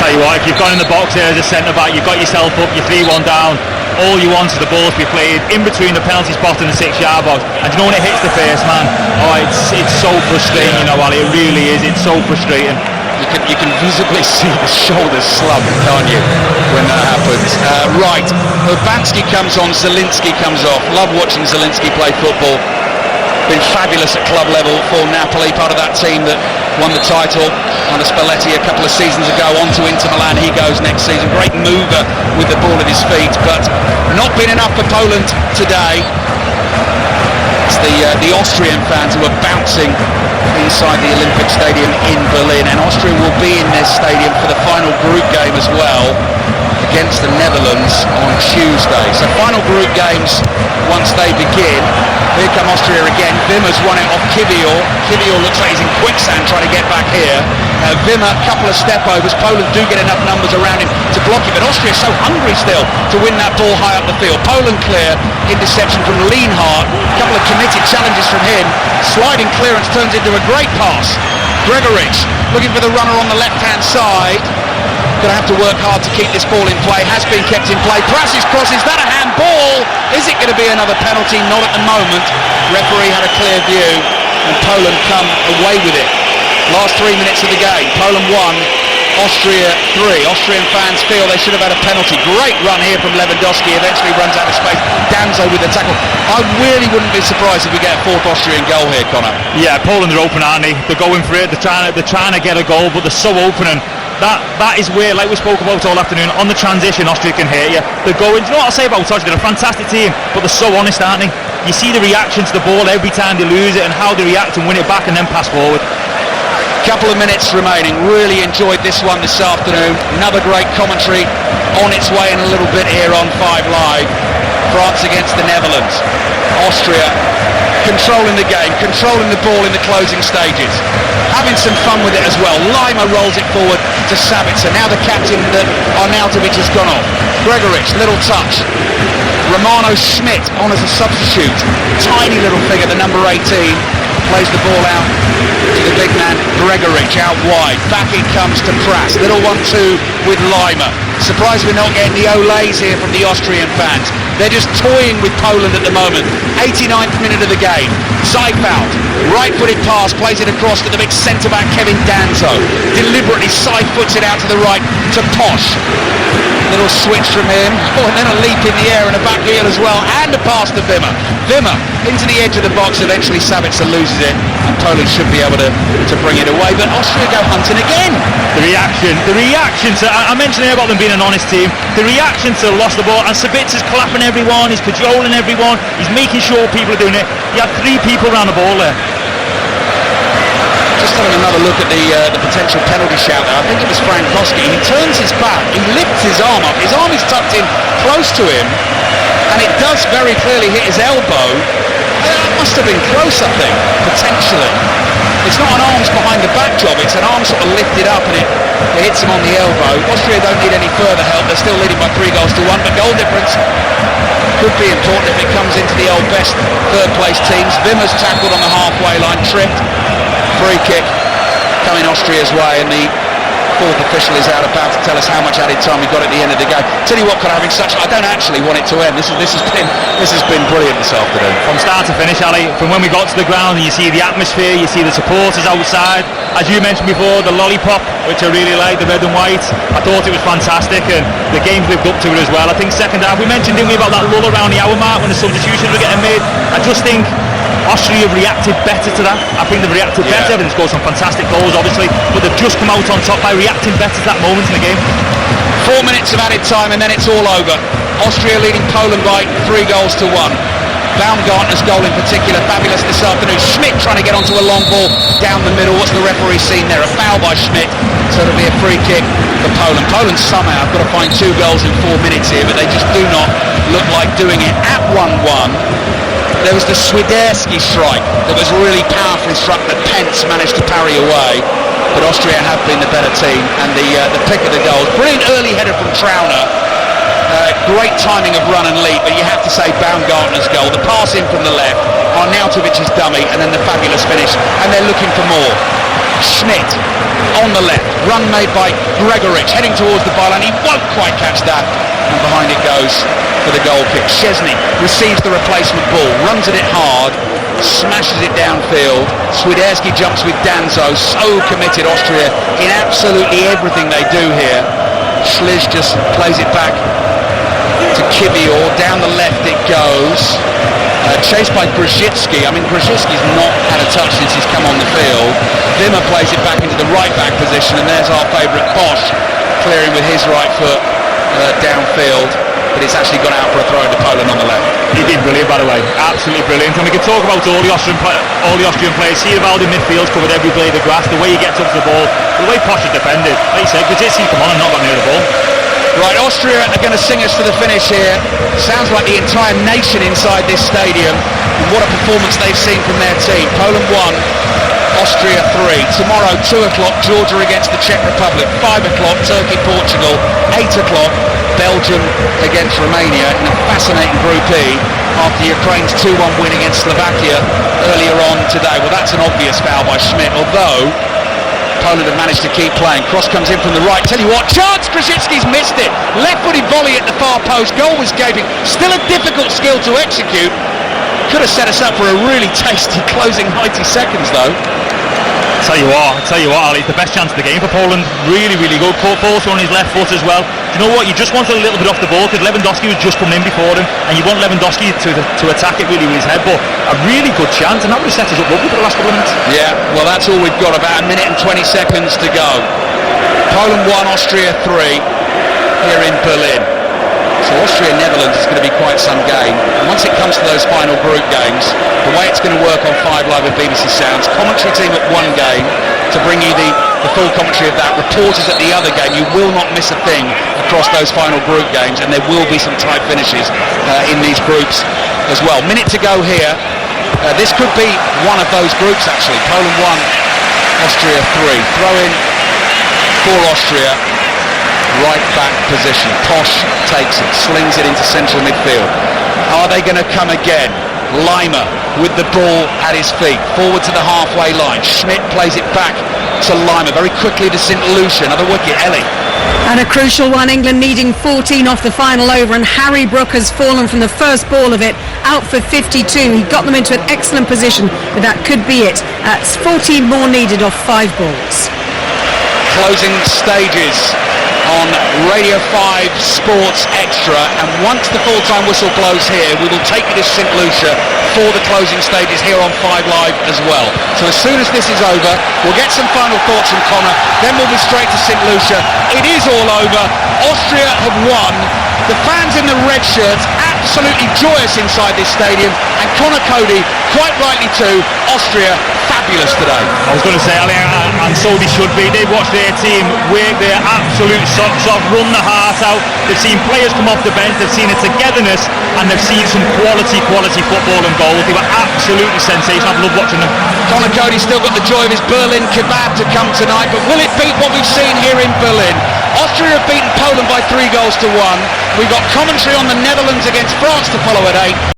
Tell you what, if you've gone in the box there as a centre-back, you've got yourself up, you're 3-1 down, all you want is the ball to be played in between the penalty spot and the 6-yard box, and you know when it hits the face, man, it's so frustrating, you know, Ali, it really is, it's so frustrating. You can visibly see the shoulders slump, can't you, when that happens. Right, Urbanski comes on, Zielinski comes off. Love watching Zielinski play football. Been fabulous at club level for Napoli, part of that team that won the title under Spalletti a couple of seasons ago. On to Inter Milan he goes next season. Great mover with the ball at his feet, but not been enough for Poland today. It's the Austrian fans who are bouncing inside the Olympic Stadium in Berlin, and Austria will be in this stadium for the final group game as well against the Netherlands on Tuesday. So final group games once they begin. Here come Austria again. Wimmer's won it off Kivior. Kivior looks like he's in quicksand trying to get back here. Wimmer, couple of step overs. Poland do get enough numbers around him to block it, but Austria is so hungry still to win that ball high up the field. Poland clear, interception from Lienhardt, a couple of committed challenges from him. Sliding clearance turns into a great pass. Gregorich looking for the runner on the left-hand side. Going to have to work hard to keep this ball in play. Has been kept in play. Prassis crosses. That a handball? Is it going to be another penalty? Not at the moment. Referee had a clear view, and Poland come away with it. Last 3 minutes of the game. Poland 1, Austria 3. Austrian fans feel they should have had a penalty. Great run here from Lewandowski. Eventually runs out of space. Danzo with the tackle. I really wouldn't be surprised if we get a fourth Austrian goal here, Connor. Yeah, Poland are open, aren't they? They're going for it. They're trying to get a goal, but they're so open, and that is where, like we spoke about all afternoon, on the transition Austria can hit you. They're going, you know what I'll say about Austria, they're a fantastic team, but they're so honest, aren't they? You see the reaction to the ball every time they lose it and how they react and win it back and then pass forward. Couple of minutes remaining. Really enjoyed this one this afternoon. Another great commentary on its way in a little bit here on 5 Live. France against the Netherlands. Austria controlling the game, controlling the ball in the closing stages, having some fun with it as well. Lima rolls it forward to Sabitzer. Now the captain that Arnautovic has gone off. Gregorich, little touch. Romano Schmidt on as a substitute. Tiny little figure, the number 18. Plays the ball out to the big man Gregorich out wide. Back it comes to Pras. Little 1-2 with Lima. Surprised we're not getting the olays here from the Austrian fans. They're just toying with Poland at the moment. 89th minute of the game. Seifeld, right-footed pass, plays it across to the big centre-back Kevin Danzo. Deliberately side-foots it out to the right to Posch. Little switch from him. Oh, and then a leap in the air and a back heel as well. And a pass to Wimmer. Wimmer into the edge of the box. Eventually Sabitzer loses it, and Poland should be able to bring it away. But Austria go hunting again. The reaction to, I mentioned here about them being an honest team. The reaction to lost the ball, and Sabitzer's clapping everyone, he's cajoling everyone, he's making sure people are doing it. He had 3 people around the ball there. Just having another look at the potential penalty shout there. I think it was Frankowski. He turns his back, he lifts his arm up. His arm is tucked in close to him, and it does very clearly hit his elbow. That must have been close, I think, potentially. It's not an arms behind the back job, it's an arm sort of lifted up, and it hits him on the elbow. Austria don't need any further help. They're still leading by 3 goals to 1, but goal difference could be important if it comes into the old best third place teams. Wimmer's tackled on the halfway line, tripped. Free kick coming Austria's way, and the 4th official is out about to tell us how much added time we got at the end of the game. Tell you what, I don't actually want it to end. This has been brilliant this afternoon. From start to finish, Ali, from when we got to the ground and you see the atmosphere, you see the supporters outside, as you mentioned before, the lollipop, which I really like, the red and white, I thought it was fantastic, and the game's lived up to it as well. I think second half, we mentioned, didn't we, about that lull around the hour mark when the substitutions were getting made. I just think Austria have reacted better to that. I think they've reacted better. They've scored some fantastic goals, obviously, but they've just come out on top by reacting better to that moment in the game. 4 minutes of added time, and then it's all over. Austria leading Poland by 3 goals to 1. Baumgartner's goal in particular, fabulous this afternoon. Schmidt trying to get onto a long ball down the middle. What's the referee seen there? A foul by Schmidt, so it'll be a free kick for Poland. Poland somehow have got to find 2 goals in 4 minutes here, but they just do not look like doing it. At 1-1, there was the Swiderski strike that was really powerfully struck that Pence managed to parry away, but Austria have been the better team, and the pick of the goals. Brilliant early header from Trauner. Great timing of run and leap, but you have to say Baumgartner's goal, the pass in from the left, Arnautovic's dummy, and then the fabulous finish, and they're looking for more. Schmidt on the left, run made by Gregorich, heading towards the ball, and he won't quite catch that, and behind it goes for the goal kick. Szczesny receives the replacement ball, runs at it hard, smashes it downfield. Swiderski jumps with Danzo, so committed Austria in absolutely everything they do here. Schliz just plays it back to Kivior, down the left it goes, chased by Grzycki. I mean, Grzycki's not had a touch since he's come on the field. Wimmer plays it back into the right back position, and there's our favourite Bosch clearing with his right foot downfield, but it's actually gone out for a throw into Poland on the left. He did brilliant, by the way, absolutely brilliant. And we can talk about all the Austrian players. Sierwald in midfield covered every blade of grass, the way he gets up to the ball, the way Posch has defended. Like you said, Grzycki come on and not got near the ball. Right, Austria are going to sing us to the finish here. Sounds like the entire nation inside this stadium. And what a performance they've seen from their team. Poland 1, Austria 3. Tomorrow, 2 o'clock, Georgia against the Czech Republic. 5 o'clock, Turkey, Portugal. 8 o'clock, Belgium against Romania in a fascinating Group E after Ukraine's 2-1 win against Slovakia earlier on today. Well, that's an obvious foul by Schmidt, although Poland have managed to keep playing. Cross comes in from the right. Tell you what, chance! Grzycki's missed it. Left-footed volley at the far post. Goal was gaping. Still a difficult skill to execute. Could have set us up for a really tasty closing 90 seconds, though. Tell you what, Ali, the best chance of the game for Poland. Really, really good. Force on his left foot as well. Do you know what? You just wanted a little bit off the ball because Lewandowski was just coming in before him, and you want Lewandowski to attack it really with his head. But a really good chance, and that would have set us up lovely for the last couple of minutes. Yeah, well, that's all we've got. About 1 minute and 20 seconds to go. Poland 1, Austria 3 here in Berlin. So Austria-Netherlands is going to be quite some game. And once it comes to those final group games, the way it's going to work on 5 Live and BBC Sounds, commentary team at one game to bring you the full commentary of that, reporters at the other game. You will not miss a thing across those final group games, and there will be some tight finishes in these groups as well. Minute to go here. This could be one of those groups, actually. Poland 1, Austria 3. Throw in for Austria. Right back position. Posch takes it, slings it into central midfield. Are they going to come again? Leimer with the ball at his feet, forward to the halfway line. Schmidt plays it back to Leimer, very quickly to St. Lucia. Another wicket, Ellie. And a crucial one, England needing 14 off the final over, and Harry Brook has fallen from the first ball of it, out for 52. He got them into an excellent position, but that could be it. 14 more needed off 5 balls. Closing stages on Radio 5 Sports Extra, and once the full-time whistle blows here, we will take you to St. Lucia for the closing stages here on 5 Live as well. So as soon as this is over, we'll get some final thoughts from Connor, then we'll be straight to St. Lucia. It is all over. Austria have won. The fans in the red shirts absolutely joyous inside this stadium, and Connor Cody, quite rightly too. Austria fabulous today. I was going to say, Ali, and so they should be. They've watched their team work their absolute socks off, run the heart out. They've seen players come off the bench, they've seen a togetherness, and they've seen some quality football and goals. They were absolutely sensational. I've loved watching them. Connor Cody's still got the joy of his Berlin kebab to come tonight, but will it beat what we've seen here in Berlin? Austria have beaten Poland by 3 goals to 1. We've got commentary on the Netherlands against France to follow at 8.